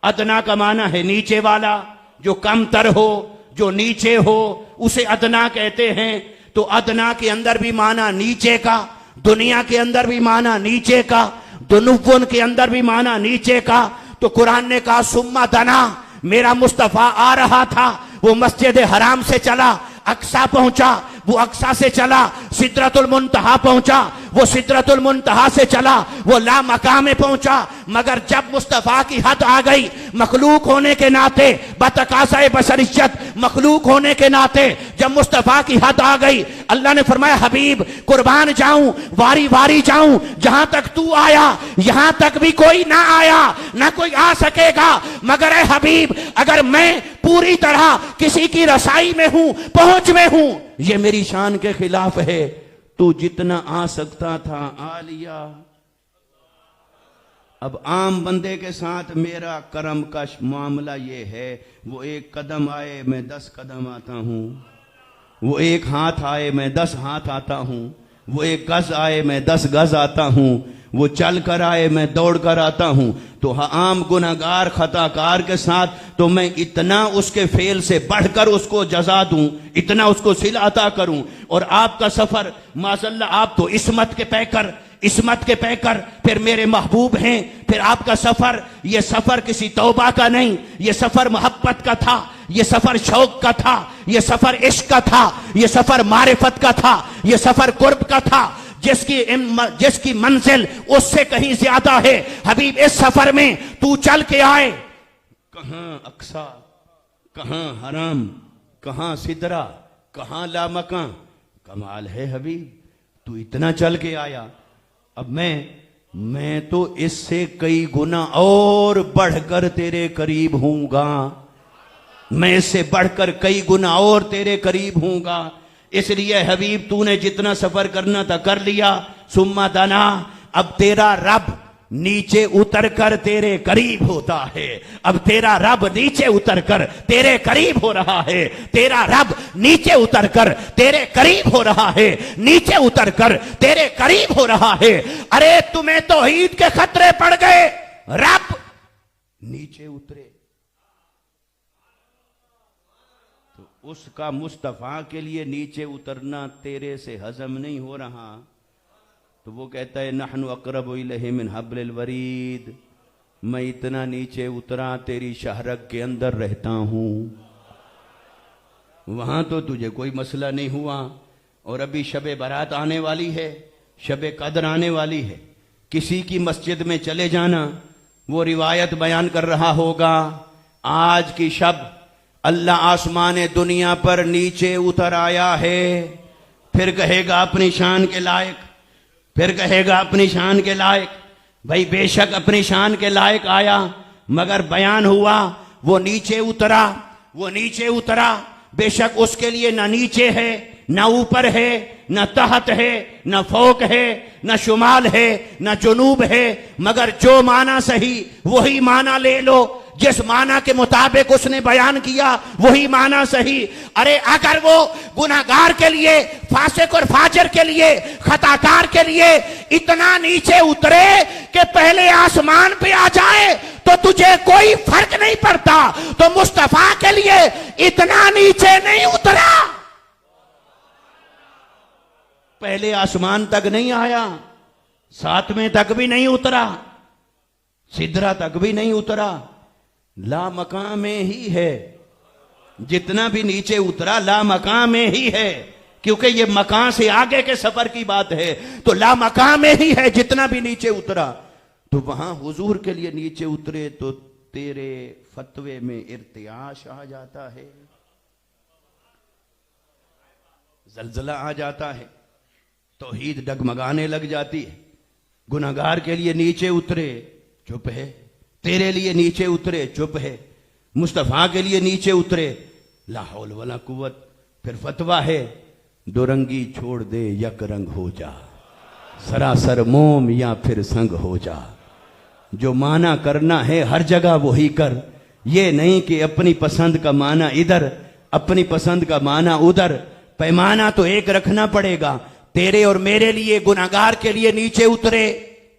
अदना का माना है नीचे वाला, जो कम तर हो, जो नीचे हो, उसे अदना कहते हैं। तो अदना के अंदर भी माना नीचे का, दुनिया के अंदर भी माना नीचे का, दुनुवन के अंदर भी माना नीचे का। तो कुरान ने कहा सुम्मा दना, मेरा मुस्तफा आ रहा था, वो मस्जिद हराम से चला, अक्सा पहुंचा, वो अक्सा से चला, सिदरतुल मुंतहा पहुंचा, वो सिदरतुल मुंतहा से चला, वो ला मकाम में पहुंचा। मगर जब मुस्तफा की हद आ गई, मखलूक होने के नाते, बतकासा बशरियत मखलूक होने के नाते, जब जब मुस्तफा की हद आ गई, अल्लाह ने फरमाया हबीब कुर्बान जाऊं, वारी वारी जाऊं, जहां तक तू आया यहां तक भी कोई ना आया, ना कोई आ सकेगा, मगर ए हबीब अगर मैं पूरी तरह किसी की रसाई में हूं, पहुंच में हूं, ये मेरी शान के खिलाफ है। तू जितना आ सकता था आ लिया। अब आम बंदे के साथ मेरा करम का मामला ये है, वो एक कदम आए मैं 10 कदम आता हूं, वो एक हाथ आए मैं 10 हाथ आता हूं, वो एक गज आए मैं 10 गज आता हूं, वो चल कर आए मैं दौड़ कर आता हूं। तो आम गुनाहगार खताकार के साथ तो मैं इतना उसके फेल से बढ़कर उसको जजा दूं, इतना उसको सिला अता करूं। और आपका सफर माशल्लाह, आप तो इस्मत के पैकर, इस्मत के पैकर, फिर मेरे महबूब हैं, फिर आपका सफर, ये सफर किसी तौबा का नहीं, ये सफर मोहब्बत का था, ये सफर शौक का था, ये सफर इश्क का था, ये सफर मारिफत का था, ये सफर कुर्ब का था, जिसकी मंजिल उससे कहीं ज्यादा है। हबीब इस सफर में तू चल के आए, कहां अक्सा, कहां हराम, कहां सिदरा, कहां लामका, कमाल है हबीब, तू इतना चल के आया। अब मैं तो इससे कई गुना और बढ़कर तेरे करीब हूंगा, मैं इससे बढ़कर कई गुना और तेरे करीब हूंगा। इसलिए हबीब तूने जितना सफर करना था कर लिया। सुम्मा दना, अब तेरा रब नीचे उतर कर तेरे करीब होता है, अब तेरा रब नीचे उतर कर तेरे करीब हो रहा है, तेरा रब नीचे उतर कर तेरे करीब हो रहा है, नीचे उतर कर तेरे करीब हो रहा है। अरे तुम्हें तौहीद के खतरे पड़ गए, रब नीचे उतरे तो उसका मुस्तफा के लिए नीचे उतरना तेरे से हजम नहीं हो रहा। तो वो कहता है नहनु अक़रबु इलैहि मिन हब्लिल वरीद, मैं इतना नीचे उतरा तेरी शहरक के अंदर रहता हूं, वहां तो तुझे कोई मसला नहीं हुआ। और अभी शबे बारात आने वाली है, शबे कदर आने वाली है, किसी की मस्जिद में चले जाना, वो रिवायत बयान कर रहा होगा आज की शब अल्लाह आसमान दुनिया पर नीचे उतर आया है, फिर कहेगा अपनी शान के लायक, फिर कहेगा अपनी शान के लायक, भाई बेशक अपनी शान के लायक आया, मगर बयान हुआ वो नीचे उतरा, वो नीचे उतरा, बेशक उसके लिए ना नीचे है, ना ऊपर है, ना तहत है, ना फौक है, ना शुमाल है, ना जुनूब है, मगर जो माना सही वही माना ले लो, जिस माना के मुताबिक उसने बयान किया वही माना सही। अरे अगर वो गुनाहगार के लिए, फासिक और फाजिर के लिए, खताकार के लिए इतना नीचे उतरे कि पहले आसमान पे आ जाए तो तुझे कोई फर्क नहीं पड़ता, तो मुस्तफा के लिए इतना नीचे नहीं उतरा, पहले आसमान तक नहीं आया, 7वें तक भी नहीं उतरा, सिदरा तक भी नहीं उतरा, ला मकाम में ही है। जितना भी नीचे उतरा ला मकाम में ही है, क्योंकि ये मकान से आगे के सफर की बात है, तो ला मकाम में ही है। जितना भी नीचे उतरा तो वहां हुजूर के लिए नीचे उतरे तो तेरे फतवे में इर्तियाश आ जाता है, जलजला आ जाता है, तौहीद डगमगाने लग जाती है। गुनाहगार के लिए नीचे उतरे चुप है, तेरे लिए नीचे उतरे चुप है, मुस्तफा के लिए नीचे उतरे ला हौल वला कुव्वत। फिर फतवा है दो रंगी छोड़ दे यक रंग हो जा, सरासर मोम या फिर संग हो जा। जो माना करना है हर जगह वही कर, ये नहीं कि अपनी पसंद का माना इधर, अपनी पसंद का माना उधर। पैमाना तो एक रखना पड़ेगा। तेरे और मेरे लिए, गुनाहगार के लिए नीचे उतरे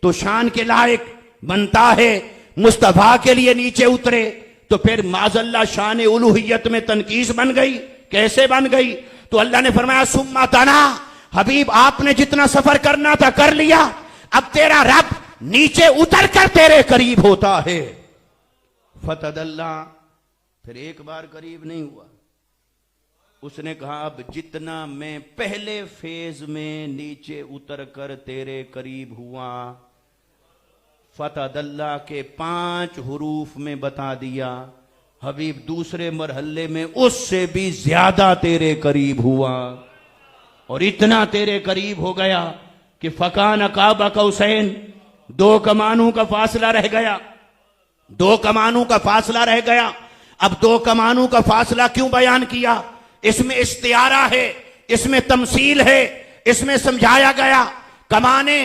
तो शान के लायक बनता है, मुस्तफा के लिए नीचे उतरे तो फिर माजल्ला शान उलूहियत में तनकीस बन गई। कैसे बन गई? तो अल्लाह ने फरमाया सुम्मा तना, हबीब आपने जितना सफर करना था कर लिया, अब तेरा रब नीचे उतर कर तेरे करीब होता है। फतदल्ला, फिर एक बार करीब नहीं हुआ, उसने कहा अब जितना मैं पहले फेज में नीचे उतर कर तेरे करीब हुआ, फतदल्ला के 5 हुरूफ में बता दिया, हबीब दूसरे मरहले में उससे भी ज्यादा तेरे करीब हुआ और इतना तेरे करीब हो गया कि फकान काबा कौसैन, 2 कमानों का फासला रह गया, 2 कमानों का फासला रह गया। अब 2 कमानों का फासला क्यों बयान किया? इसमें इस्तियारा है, इसमें तमसील है, इसमें समझाया गया। कमाने,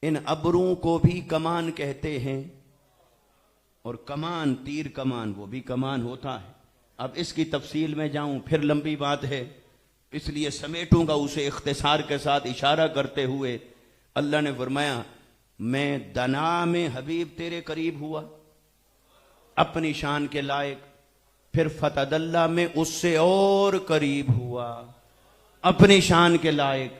इन अबरों को भी कमान कहते हैं और कमान, तीर कमान, वो भी कमान होता है। अब इसकी तफसील में जाऊं फिर लंबी बात है, इसलिए समेटूंगा उसे इख्तिसार के साथ इशारा करते हुए। अल्लाह ने फरमाया मैं दना में हबीब तेरे करीब हुआ अपनी शान के लायक, फिर फतदल्ला में उससे और करीब हुआ अपनी शान के लायक,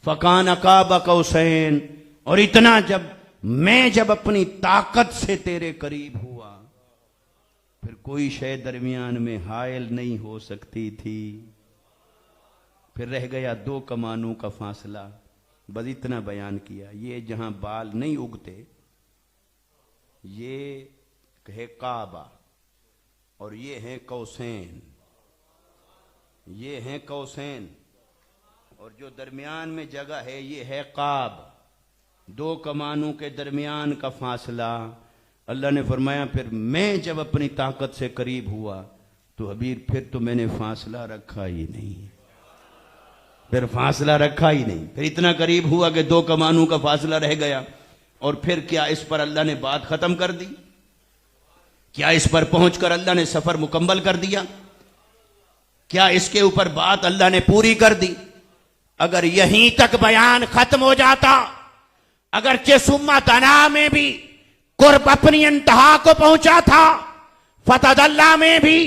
फकान काबा कौसैन, और इतना जब अपनी ताकत से तेरे करीब हुआ फिर कोई शय दरमियान में हायल नहीं हो सकती थी। फिर रह गया 2 कमानों का फासला, बस इतना बयान किया। ये जहां बाल नहीं उगते ये है काबा और ये है कौसैन, ये है कौसैन, और जो दरमियान में जगह है ये है काब। 2 कमानों के दरमियान का फासला। अल्लाह ने फरमाया फिर मैं जब अपनी ताकत से करीब हुआ तो हबीब फिर तो मैंने फासला रखा ही नहीं, फिर फासला रखा ही नहीं, फिर इतना करीब हुआ कि 2 कमानों का फासला रह गया। और फिर क्या इस पर अल्लाह ने बात खत्म कर दी? क्या इस पर पहुंचकर अल्लाह ने सफर मुकम्मल कर दिया? क्या इसके ऊपर बात अल्लाह ने पूरी कर दी? अगर यहीं तक बयान खत्म हो जाता, अगर चेसुम्मा तना में भी कुर्ब अपनी इंतहा को पहुंचा था, फतदल्ला में भी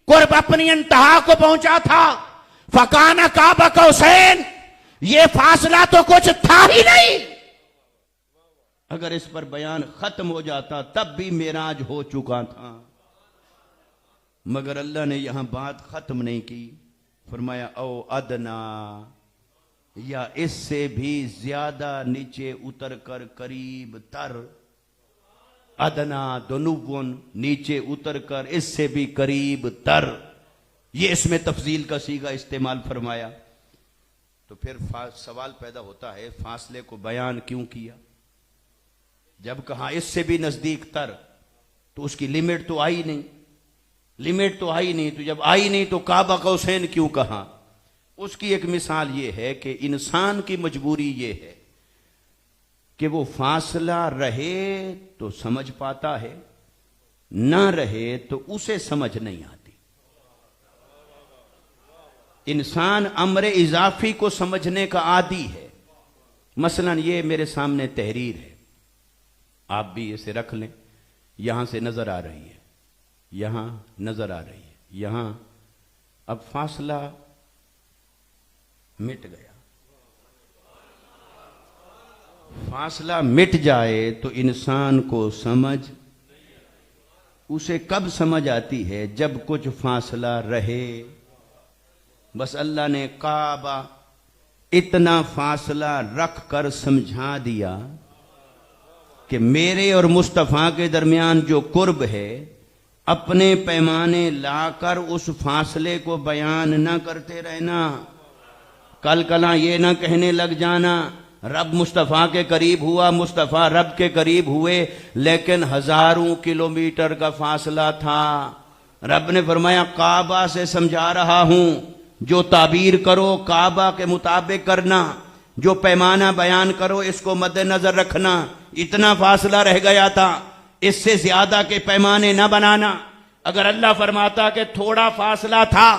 कुर्ब अपनी इंतहा को पहुंचा था, फकाना काबा कौसैन, ये फासला तो कुछ था ही नहीं। अगर इस पर बयान खत्म हो जाता तब भी मेराज हो चुका था, मगर अल्लाह ने यहां बात खत्म नहीं की। फरमाया ओ अदना, या इससे भी ज्यादा नीचे उतरकर करीब तर, अदना दुनुवन, नीचे उतरकर इससे भी करीब तर, ये इसमें तफजील का सीगा इस्तेमाल फरमाया। तो फिर सवाल पैदा होता है फासले को बयान क्यों किया? जब कहा इससे भी नजदीक तर तो उसकी लिमिट तो आई नहीं, लिमिट तो आई नहीं, तो जब आई नहीं तो काबा कौसैन क्यों कहा? उसकी एक मिसाल ये है कि इंसान की मजबूरी ये है कि वो फासला रहे तो समझ पाता है, ना रहे तो उसे समझ नहीं आती। इंसान अमरे इजाफी को समझने का आदी है। मसलन ये मेरे सामने तहरीर है, आप भी इसे रख लें, यहां से नजर आ रही है, यहां नजर आ रही है, यहां। अब फासला मिट गया, फासला मिट जाए तो इंसान को समझ, उसे कब समझ आती है? जब कुछ फासला रहे। बस अल्लाह ने काबा इतना फासला रख कर समझा दिया कि मेरे और मुस्तफ़ा के दरमियान जो कुर्ब है, अपने पैमाने लाकर उस फासले को बयान न करते रहना। कल कला ये ना कहने लग जाना रब मुस्तफ़ा के करीब हुआ, मुस्तफ़ा रब के करीब हुए, लेकिन हजारों किलोमीटर का फासला था। रब ने फरमाया काबा से समझा रहा हूं, जो ताबीर करो काबा के मुताबिक करना, जो पैमाना बयान करो इसको मद्देनजर रखना। इतना फासला रह गया था, इससे ज्यादा के पैमाने न बनाना। अगर अल्लाह फरमाता कि थोड़ा फासला था,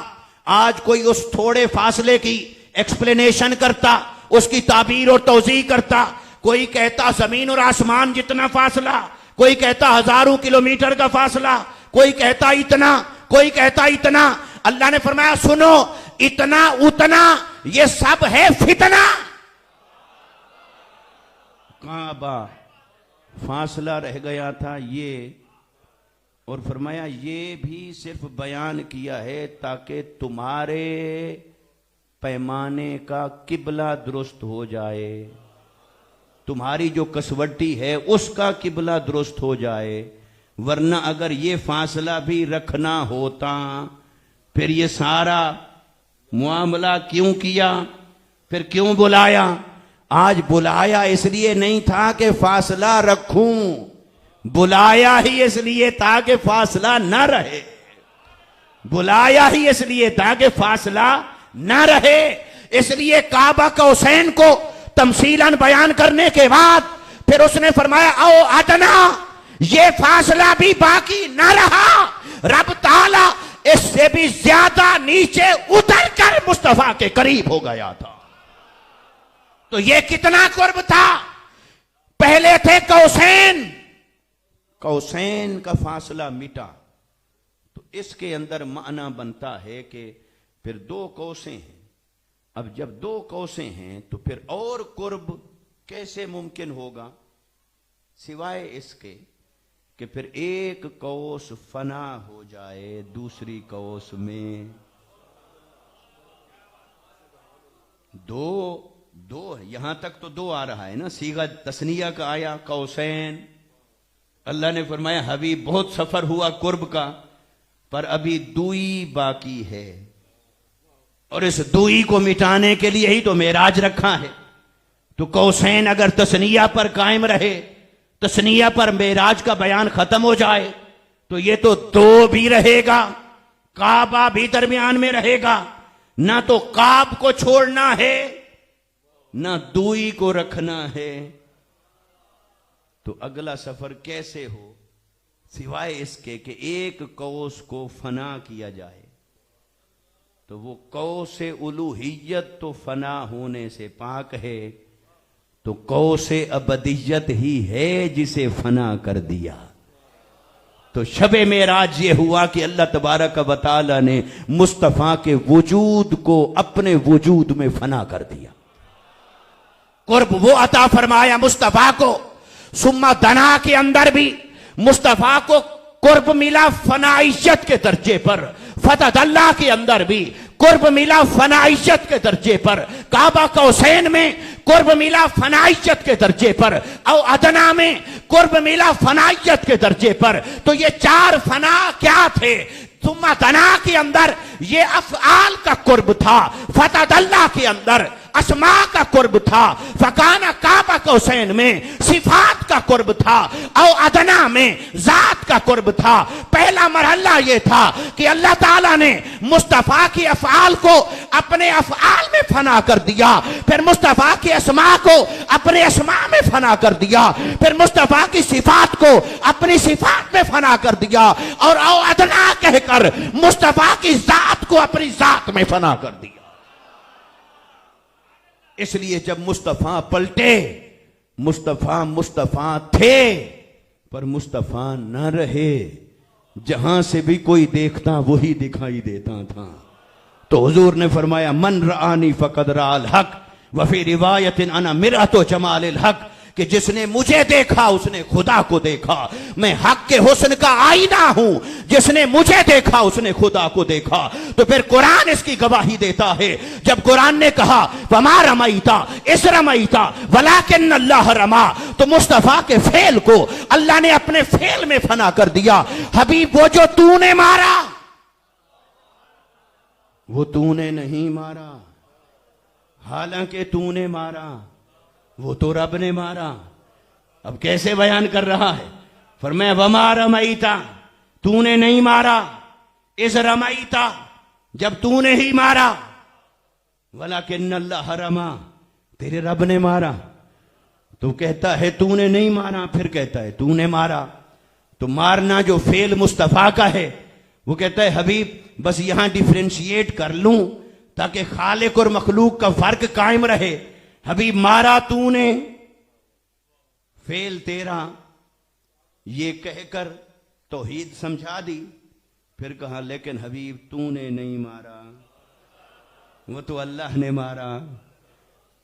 आज कोई उस थोड़े फासले की एक्सप्लेनेशन करता, उसकी ताबीर और तौज़ीह करता। कोई कहता जमीन और आसमान जितना फासला, कोई कहता हजारों किलोमीटर का फासला, कोई कहता इतना, कोई कहता इतना। अल्लाह ने फरमाया सुनो, इतना उतना ये सब है फितना। काबा फासला रह गया था ये, और फरमाया ये भी सिर्फ बयान किया है ताकि तुम्हारे पैमाने का किबला दुरुस्त हो जाए, तुम्हारी जो कसवट्टी है उसका किबला दुरुस्त हो जाए। वरना अगर ये फासला भी रखना होता फिर ये सारा मुआमला क्यों किया, फिर क्यों बुलाया? आज बुलाया इसलिए नहीं था कि फासला रखूं, बुलाया ही इसलिए था कि फासला न रहे, बुलाया ही इसलिए था कि फासला न रहे। इसलिए काबा कौसैन को तमसीलन बयान करने के बाद फिर उसने फरमाया आओ अदना, ये फासला भी बाकी न रहा, रब ताला इससे भी ज्यादा नीचे उतर कर मुस्तफा के करीब हो गया था। तो ये कितना कुर्ब था। पहले थे कौसैन, कौसैन का फासला मिटा, तो इसके अंदर माना बनता है कि फिर दो कौसें हैं। अब जब दो कौसें हैं तो फिर और कुर्ब कैसे मुमकिन होगा सिवाय इसके कि फिर एक कौस फना हो जाए दूसरी कौस में दो है। यहां तक तो दो आ रहा है ना, सीगा तस्निया का आया कौसैन। अल्लाह ने फरमाया हबीब बहुत सफर हुआ कुर्ब का, पर अभी दुई बाकी है, और इस दुई को मिटाने के लिए ही तो मेराज रखा है। तो कौसैन अगर तस्निया पर कायम रहे, तस्निया पर मेराज का बयान खत्म हो जाए, तो ये तो दो भी रहेगा, काबा भी दरमियान में रहेगा। ना तो काब को छोड़ना है ना दुई को रखना है। तो अगला सफर कैसे हो सिवाय इसके कि एक कौस को फना किया जाए। तो वो कौसे उलूहियत तो फना होने से पाक है, तो कौसे अबदियत ही है जिसे फना कर दिया। तो शबे मेराज ये हुआ कि अल्लाह तबारक व तआला ने मुस्तफा के वजूद को अपने वजूद में फना कर दिया। कुर्ब वो अता फरमाया मुस्तफा को। सुम्मा दना के अंदर भी मुस्तफा को कुर्ब मिला फनाइयत के दर्जे पर, फतदल्ला के अंदर भी कुर्ब मिला फनाइयत के दर्जे पर, काबा कौसैन में कुर्ब मिला फनाइयत के दर्जे पर, और अदना में कुर्ब मिला फनाइयत के दर्जे पर। तो ये चार फना क्या थे? सुम्मा दना के अंदर ये अफआल का कुर्ब था, फतदल्ला के अंदर अस्मा का कुर्ब था, फकाना काबा कौसैन में सिफात का कुर्ब था, और अदना में जात का कुर्ब था। पहला मरहला ये था कि अल्लाह ताला ने मुस्तफा की अफआल को अपने अफआल में फना कर दिया, फिर मुस्तफा की अस्मा को अपने अस्मा में फना कर दिया, फिर मुस्तफा की सिफात को अपनी सिफात में फना कर दिया, और अदना कहकर मुस्तफा की जात को अपनी जात में फना कर दिया। इसलिए जब मुस्तफा पलटे, मुस्तफा मुस्तफा थे पर मुस्तफा न रहे, जहां से भी कोई देखता वही दिखाई देता था। तो हुजूर ने फरमाया मन रानी फकद राल हक वफी रिवायतिन अना मिरअतो जमालिल हक, कि जिसने मुझे देखा उसने खुदा को देखा। मैं हक के हुस्न का आईना हूं, जिसने मुझे देखा उसने खुदा को देखा। तो फिर कुरान इसकी गवाही देता है। जब कुरान ने कहा वमा रमईता इस रमईता वलाकिन अल्लाह रमा, तो मुस्तफा के फेल को अल्लाह ने अपने फेल में फना कर दिया। हबीब वो जो तूने मारा वो तूने नहीं मारा, हालांकि तूने मारा वो तो रब ने मारा। अब कैसे बयान कर रहा है? फरमाया वमा रमईता, तूने नहीं मारा, इस रमईता, जब तूने ही मारा, वलाकिन अल्लाह रमा, तेरे रब ने मारा। तो कहता है तूने नहीं मारा, फिर कहता है तूने मारा। तो मारना जो फेल मुस्तफा का है, वो कहता है हबीब बस यहां डिफरेंशिएट कर लूं ताकि खालिक और मखलूक का फर्क कायम रहे। हबीब मारा तूने, फेल तेरा, ये कहकर तौहीद समझा दी। फिर कहा लेकिन हबीब तूने नहीं मारा, वो तो अल्लाह ने मारा।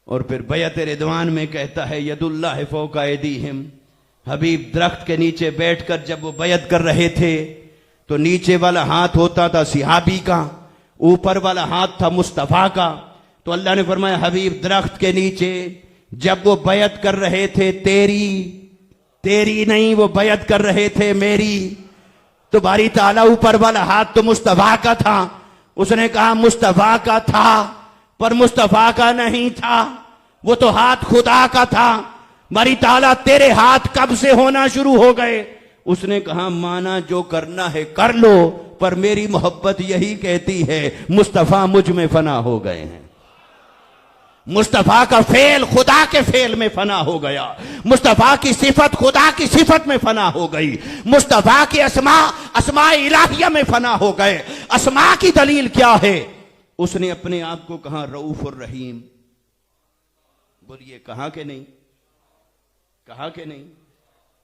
और फिर बैत रिदवान में कहता है यदुल्लाह फौका ऐदीहिम। हबीब दरख्त के नीचे बैठकर जब वो बैत कर रहे थे तो नीचे वाला हाथ होता था सिहाबी का, ऊपर वाला हाथ था मुस्तफा का। तो अल्लाह ने फरमाया हबीब दरख्त के नीचे जब वो बैत कर रहे थे तेरी तेरी नहीं, वो बैत कर रहे थे मेरी। तो बारी ताला ऊपर वाला हाथ तो मुस्तफा का था। उसने कहा मुस्तफा का था, पर मुस्तफा का नहीं था, वो तो हाथ खुदा का था। बारी ताला तेरे हाथ कब से होना शुरू हो गए? उसने कहा माना जो करना है कर लो, पर मेरी मोहब्बत यही कहती है मुस्तफा मुझ में फना हो गए हैं। मुस्तफा का फेल खुदा के फेल में फना हो गया, मुस्तफा की सिफत खुदा की सिफत में फना हो गई, मुस्तफा की अस्मा इलाहिया में फना हो गए। अस्मा की दलील क्या है? उसने अपने आप को कहा रऊफ और रहीम। बोलिए कहा कि नहीं? कहा कि नहीं?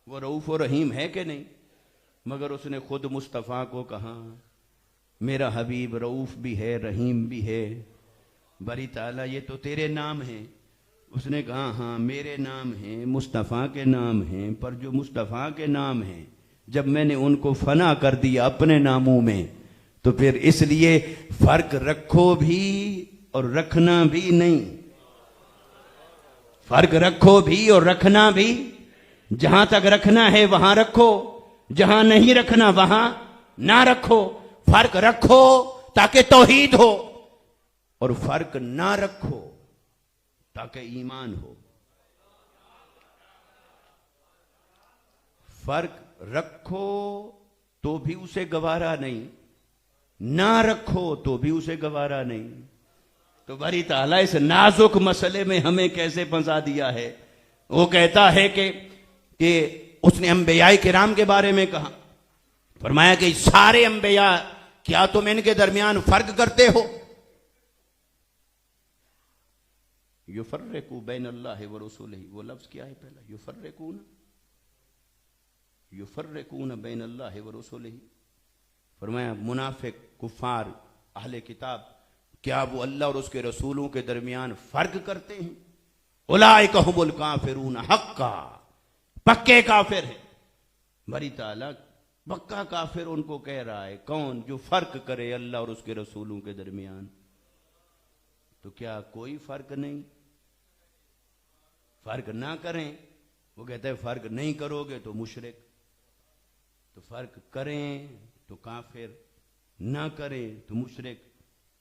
वो रऊफ और रहीम है कि नहीं? मगर उसने खुद मुस्तफा को कहा मेरा हबीब रऊफ भी है रहीम भी है। बरी ताला ये तो तेरे नाम हैं। उसने कहा हाँ मेरे नाम हैं, मुस्तफ़ा के नाम हैं, पर जो मुस्तफ़ा के नाम हैं जब मैंने उनको फना कर दिया अपने नामों में, तो फिर इसलिए फर्क रखो भी और रखना भी नहीं। फर्क रखो भी और रखना भी। जहां तक रखना है वहां रखो, जहां नहीं रखना वहां ना रखो। फर्क रखो ताकि तौहीद हो, और फर्क ना रखो ताकि ईमान हो। फर्क रखो तो भी उसे गवारा नहीं, ना रखो तो भी उसे गवारा नहीं। तो बरी ताला इस नाजुक मसले में हमें कैसे फंसा दिया है। वो कहता है कि उसने अंबियाए किराम के बारे में कहा, फरमाया कि सारे अंबिया क्या तुम इनके दरमियान फर्क करते हो? युफर्रिकू बैन अल्लाह व रसूलिही, वो लफ्ज क्या है पहला? युफर्रिकून बैन अल्लाह व रसूलिही। फरमाया मुनाफिक कुफार अहले किताब क्या वो अल्लाह और उसके रसूलों के दरमियान फर्क करते हैं? उलाइका हुमुल काफिरून हक्का, पक्के काफिर है। बरी ताला पक्का काफिर उनको कह रहा है। कौन? जो फर्क करे अल्लाह और उसके रसूलों के दरमियान। तो क्या कोई फर्क नहीं? फर्क ना करें, वो कहते हैं फर्क नहीं करोगे तो मुशरिक, तो फर्क करें तो काफिर, ना करें तो मुशरिक।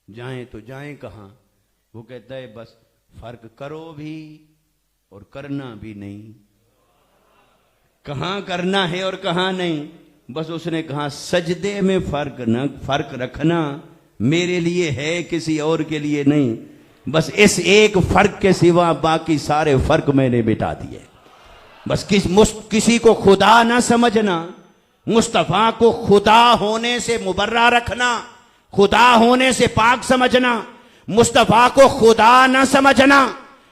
जाएं तो जाएं कहां? वो कहता है बस फर्क करो भी और करना भी नहीं। कहां करना है और कहां नहीं? बस उसने कहा सजदे में फर्क रखना मेरे लिए है, किसी और के लिए नहीं। बस इस एक फर्क के सिवा बाकी सारे फर्क मैंने मिटा दिए। बस किसी को खुदा ना समझना, मुस्तफा को खुदा होने से मुबर्रा रखना, खुदा होने से पाक समझना, मुस्तफा को खुदा ना समझना।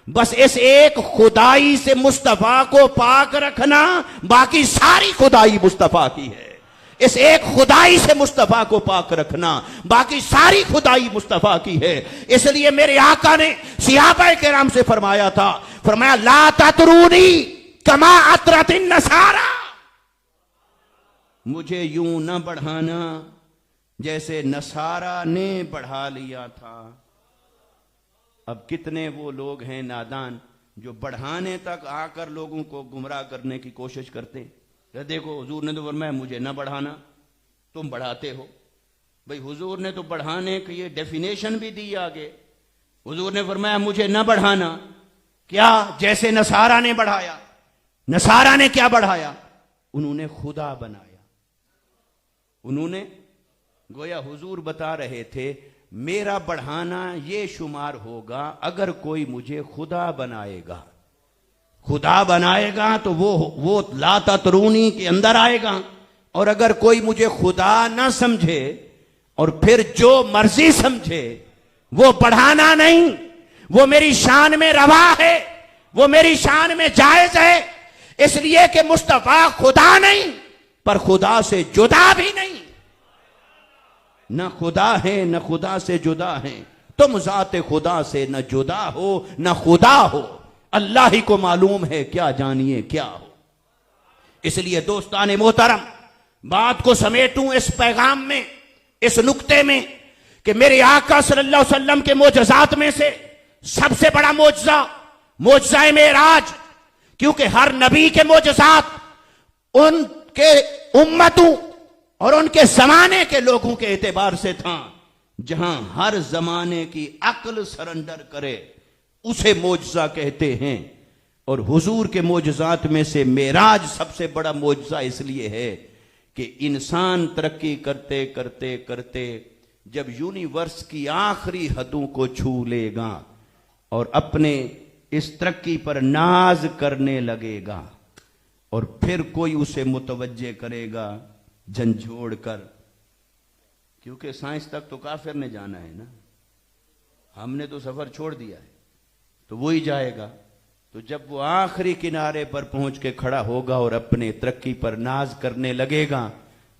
बस इस एक खुदाई से मुस्तफा को पाक रखना, बाकी सारी खुदाई मुस्तफा की है। इस एक खुदाई से मुस्तफा को पाक रखना, बाकी सारी खुदाई मुस्तफा की है। इसलिए मेरे आका ने सहाबाए किराम से फरमाया था, फरमाया ला ततरूनी कमा अतरतिन नसारा, मुझे यूं न बढ़ाना जैसे नसारा ने बढ़ा लिया था। अब कितने वो लोग हैं नादान जो बढ़ाने तक आकर लोगों को गुमराह करने की कोशिश करते हैं। देखो हुजूर ने तो फरमाया मुझे न बढ़ाना, तुम बढ़ाते हो। भाई हुजूर ने तो बढ़ाने की ये डेफिनेशन भी दी आगे। हुजूर ने फरमाया मुझे न बढ़ाना, क्या? जैसे नसारा ने बढ़ाया। नसारा ने क्या बढ़ाया? उन्होंने खुदा बनाया। उन्होंने, गोया हुजूर बता रहे थे मेरा बढ़ाना ये शुमार होगा अगर कोई मुझे खुदा बनाएगा। खुदा बनाएगा तो वो ला ततरूनी के अंदर आएगा। और अगर कोई मुझे खुदा ना समझे और फिर जो मर्जी समझे, वो बढ़ाना नहीं, वो मेरी शान में रवा है, वो मेरी शान में जायज है। इसलिए कि मुस्तफा खुदा नहीं, पर खुदा से जुदा भी नहीं। न खुदा है न खुदा से जुदा है। तुम जाते खुदा से न जुदा हो न खुदा हो, अल्लाह ही को मालूम है क्या जानिए क्या हो। इसलिए दोस्ताने मोहतरम, बात को समेटूं इस पैगाम में, इस नुक्ते में कि मेरे आका सल्लल्लाहु अलैहि वसल्लम के मोजज़ात में से सबसे बड़ा मोजज़ा मोजज़ाए मेराज। क्योंकि हर नबी के मोजज़ात उनके उम्मतों और उनके जमाने के लोगों के एतबार से था। जहां हर जमाने की अक्ल सरेंडर करे उसे मोजजा कहते हैं। और हुजूर के मोजजात में से मेराज सबसे बड़ा मोजजा इसलिए है कि इंसान तरक्की करते करते करते जब यूनिवर्स की आखिरी हदों को छू लेगा और अपने इस तरक्की पर नाज करने लगेगा और फिर कोई उसे मुतवज्जे करेगा झंझोड़ कर, क्योंकि साइंस तक तो काफिर ने जाना है ना, हमने तो सफर छोड़ दिया है, तो वही जाएगा। तो जब वो आखिरी किनारे पर पहुंच के खड़ा होगा और अपने तरक्की पर नाज करने लगेगा,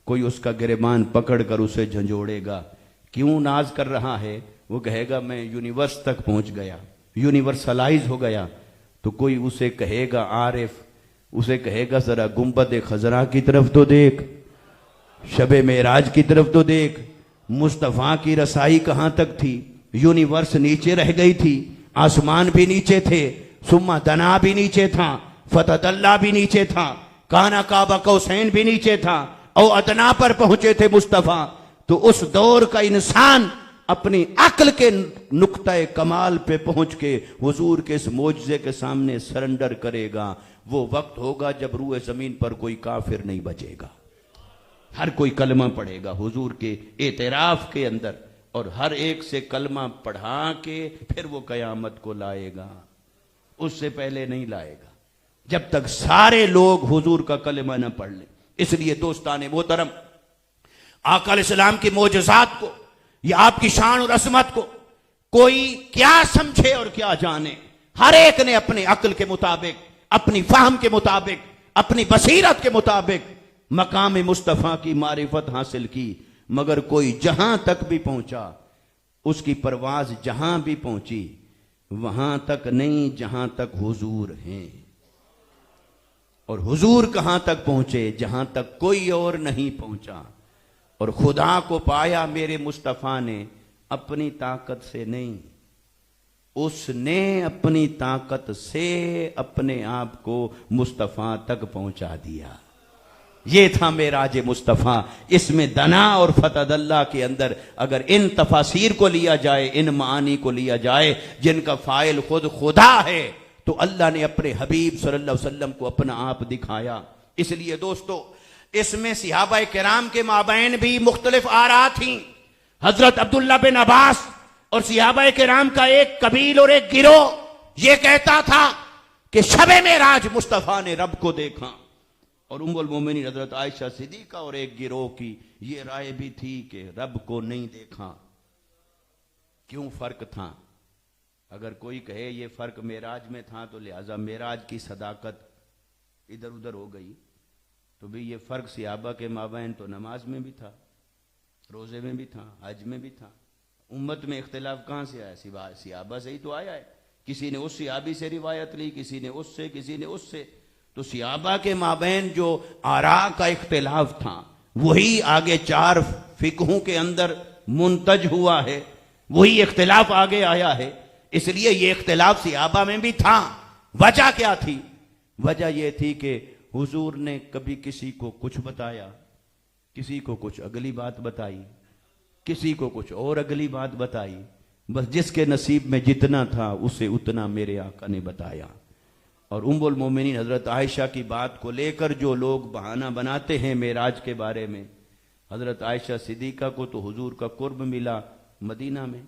कोई उसका गिरेबान पकड़कर उसे झंझोड़ेगा। क्यों नाज कर रहा है? वो कहेगा मैं यूनिवर्स तक पहुंच गया, यूनिवर्सलाइज हो गया। तो कोई उसे कहेगा आरिफ, उसे कहेगा जरा गुंबद खजरा की तरफ तो देख, शबे मेराज की तरफ तो देख, मुस्तफा की रसाई कहां तक थी? यूनिवर्स नीचे रह गई थी, आसमान भी नीचे थे, सुम्मा दना भी नीचे था, फतदल्ला भी नीचे था, काना काबा कौसैन भी नीचे था और अदना पर पहुंचे थे मुस्तफा। तो उस दौर का इंसान अपनी अक्ल के नुक्ते कमाल पे पहुंच के हुजूर के इस मोजज़े के सामने सरेंडर करेगा। वो वक्त होगा जब रूए जमीन पर कोई काफिर नहीं बचेगा, हर कोई कलमा पढ़ेगा हुजूर के एतराफ के अंदर, और हर एक से कलमा पढ़ा के फिर वो कयामत को लाएगा। उससे पहले नहीं लाएगा जब तक सारे लोग हुजूर का कलमा न पढ़ लें। इसलिए दोस्ताने मोहतरम, आका अलैहिस्सलाम की मोजज़ात को या आपकी शान और असमत को कोई क्या समझे और क्या जाने, हर एक ने अपने अक्ल के मुताबिक, अपनी फाहम के मुताबिक, अपनी बसीरत के मुताबिक मकाम मुस्तफा की मारिफत हासिल की। मगर कोई जहां तक भी पहुंचा, उसकी परवाज जहां भी पहुंची वहां तक नहीं जहां तक हुजूर हैं। और हुजूर कहां तक पहुंचे? जहां तक कोई और नहीं पहुंचा। और खुदा को पाया मेरे मुस्तफा ने अपनी ताकत से नहीं, उसने अपनी ताकत से अपने आप को मुस्तफा तक पहुंचा दिया। ये था मेराज मुस्तफा। इसमें दना और फतदल्ला के अंदर अगर इन तफासीर को लिया जाए, इन मानी को लिया जाए जिनका फाइल खुद खुदा है, तो अल्लाह ने अपने हबीब सल्लल्लाहु अलैहि वसल्लम को अपना आप दिखाया। इसलिए दोस्तों, इसमें सहाबा किराम के माबैन भी मुख्तलिफ आरा थी। हजरत अब्दुल्ला बिन अब्बास और सहाबा किराम का एक कबील और एक गिरोह यह कहता था कि शबे मेराज मुस्तफा ने रब को देखा। और उम्मुल मोमिनीन हजरत आयशा सिद्दीका और एक गिरोह की यह राय भी थी कि रब को नहीं देखा। क्यों फर्क था? अगर कोई कहे ये फर्क मेराज में था तो लिहाजा मेराज की सदाकत इधर उधर हो गई, तो भी ये फर्क सहाबा के माबैन तो नमाज में भी था, रोजे में भी था, हज में भी था। उम्मत में इख्तिलाफ कहां से आया? सहाबा से ही तो आया है। किसी ने उस सहाबी से रिवायत ली, किसी ने उससे, किसी ने उससे। तो सहाबा के माबैन जो आरा का इख्तिलाफ था वही आगे 4 फिकहों के अंदर मुंतज हुआ है, वही इख्तिलाफ आगे आया है। इसलिए ये इख्तिलाफ सहाबा में भी था। वजह क्या थी? वजह यह थी कि हुजूर ने कभी किसी को कुछ बताया, किसी को कुछ अगली बात बताई, किसी को कुछ और अगली बात बताई। बस जिसके नसीब में जितना था उसे उतना मेरे आका ने बताया। और उम्मुल मोमिनीन हजरत आयशा की बात को लेकर जो लोग बहाना बनाते हैं मेराज के बारे में, हजरत आयशा सिद्दीका को तो हुजूर का कुर्ब मिला मदीना में,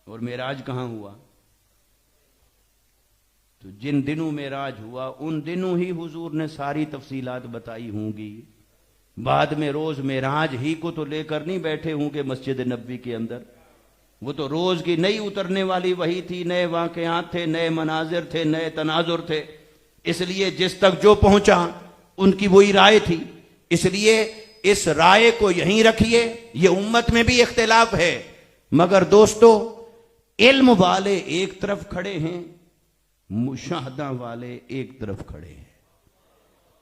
और मेराज कहां हुआ? तो जिन दिनों मेराज हुआ उन दिनों ही हुजूर ने सारी तफसीलात बताई होंगी। बाद में रोज मेराज ही को तो लेकर नहीं बैठे होंगे मस्जिद नबी के अंदर। वो तो रोज की नई उतरने वाली वही थी, नए वाकयात थे, नए मनाजिर थे, नए तनाजुर थे। इसलिए जिस तक जो पहुंचा उनकी वही राय थी। इसलिए इस राय को यहीं रखिए। ये उम्मत में भी इख्तिलाफ है, मगर दोस्तों इल्म वाले एक तरफ खड़े हैं, मुशाहदा वाले एक तरफ खड़े हैं।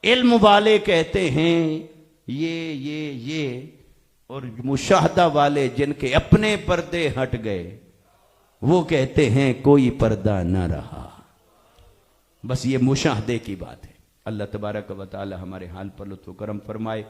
इल्म वाले कहते हैं ये, और मुशाहदा वाले जिनके अपने पर्दे हट गए वो कहते हैं कोई पर्दा ना रहा। बस ये मुशाहदे की बात है। अल्लाह तबारक व तआला हमारे हाल पर लुत्फ़ करम फरमाए।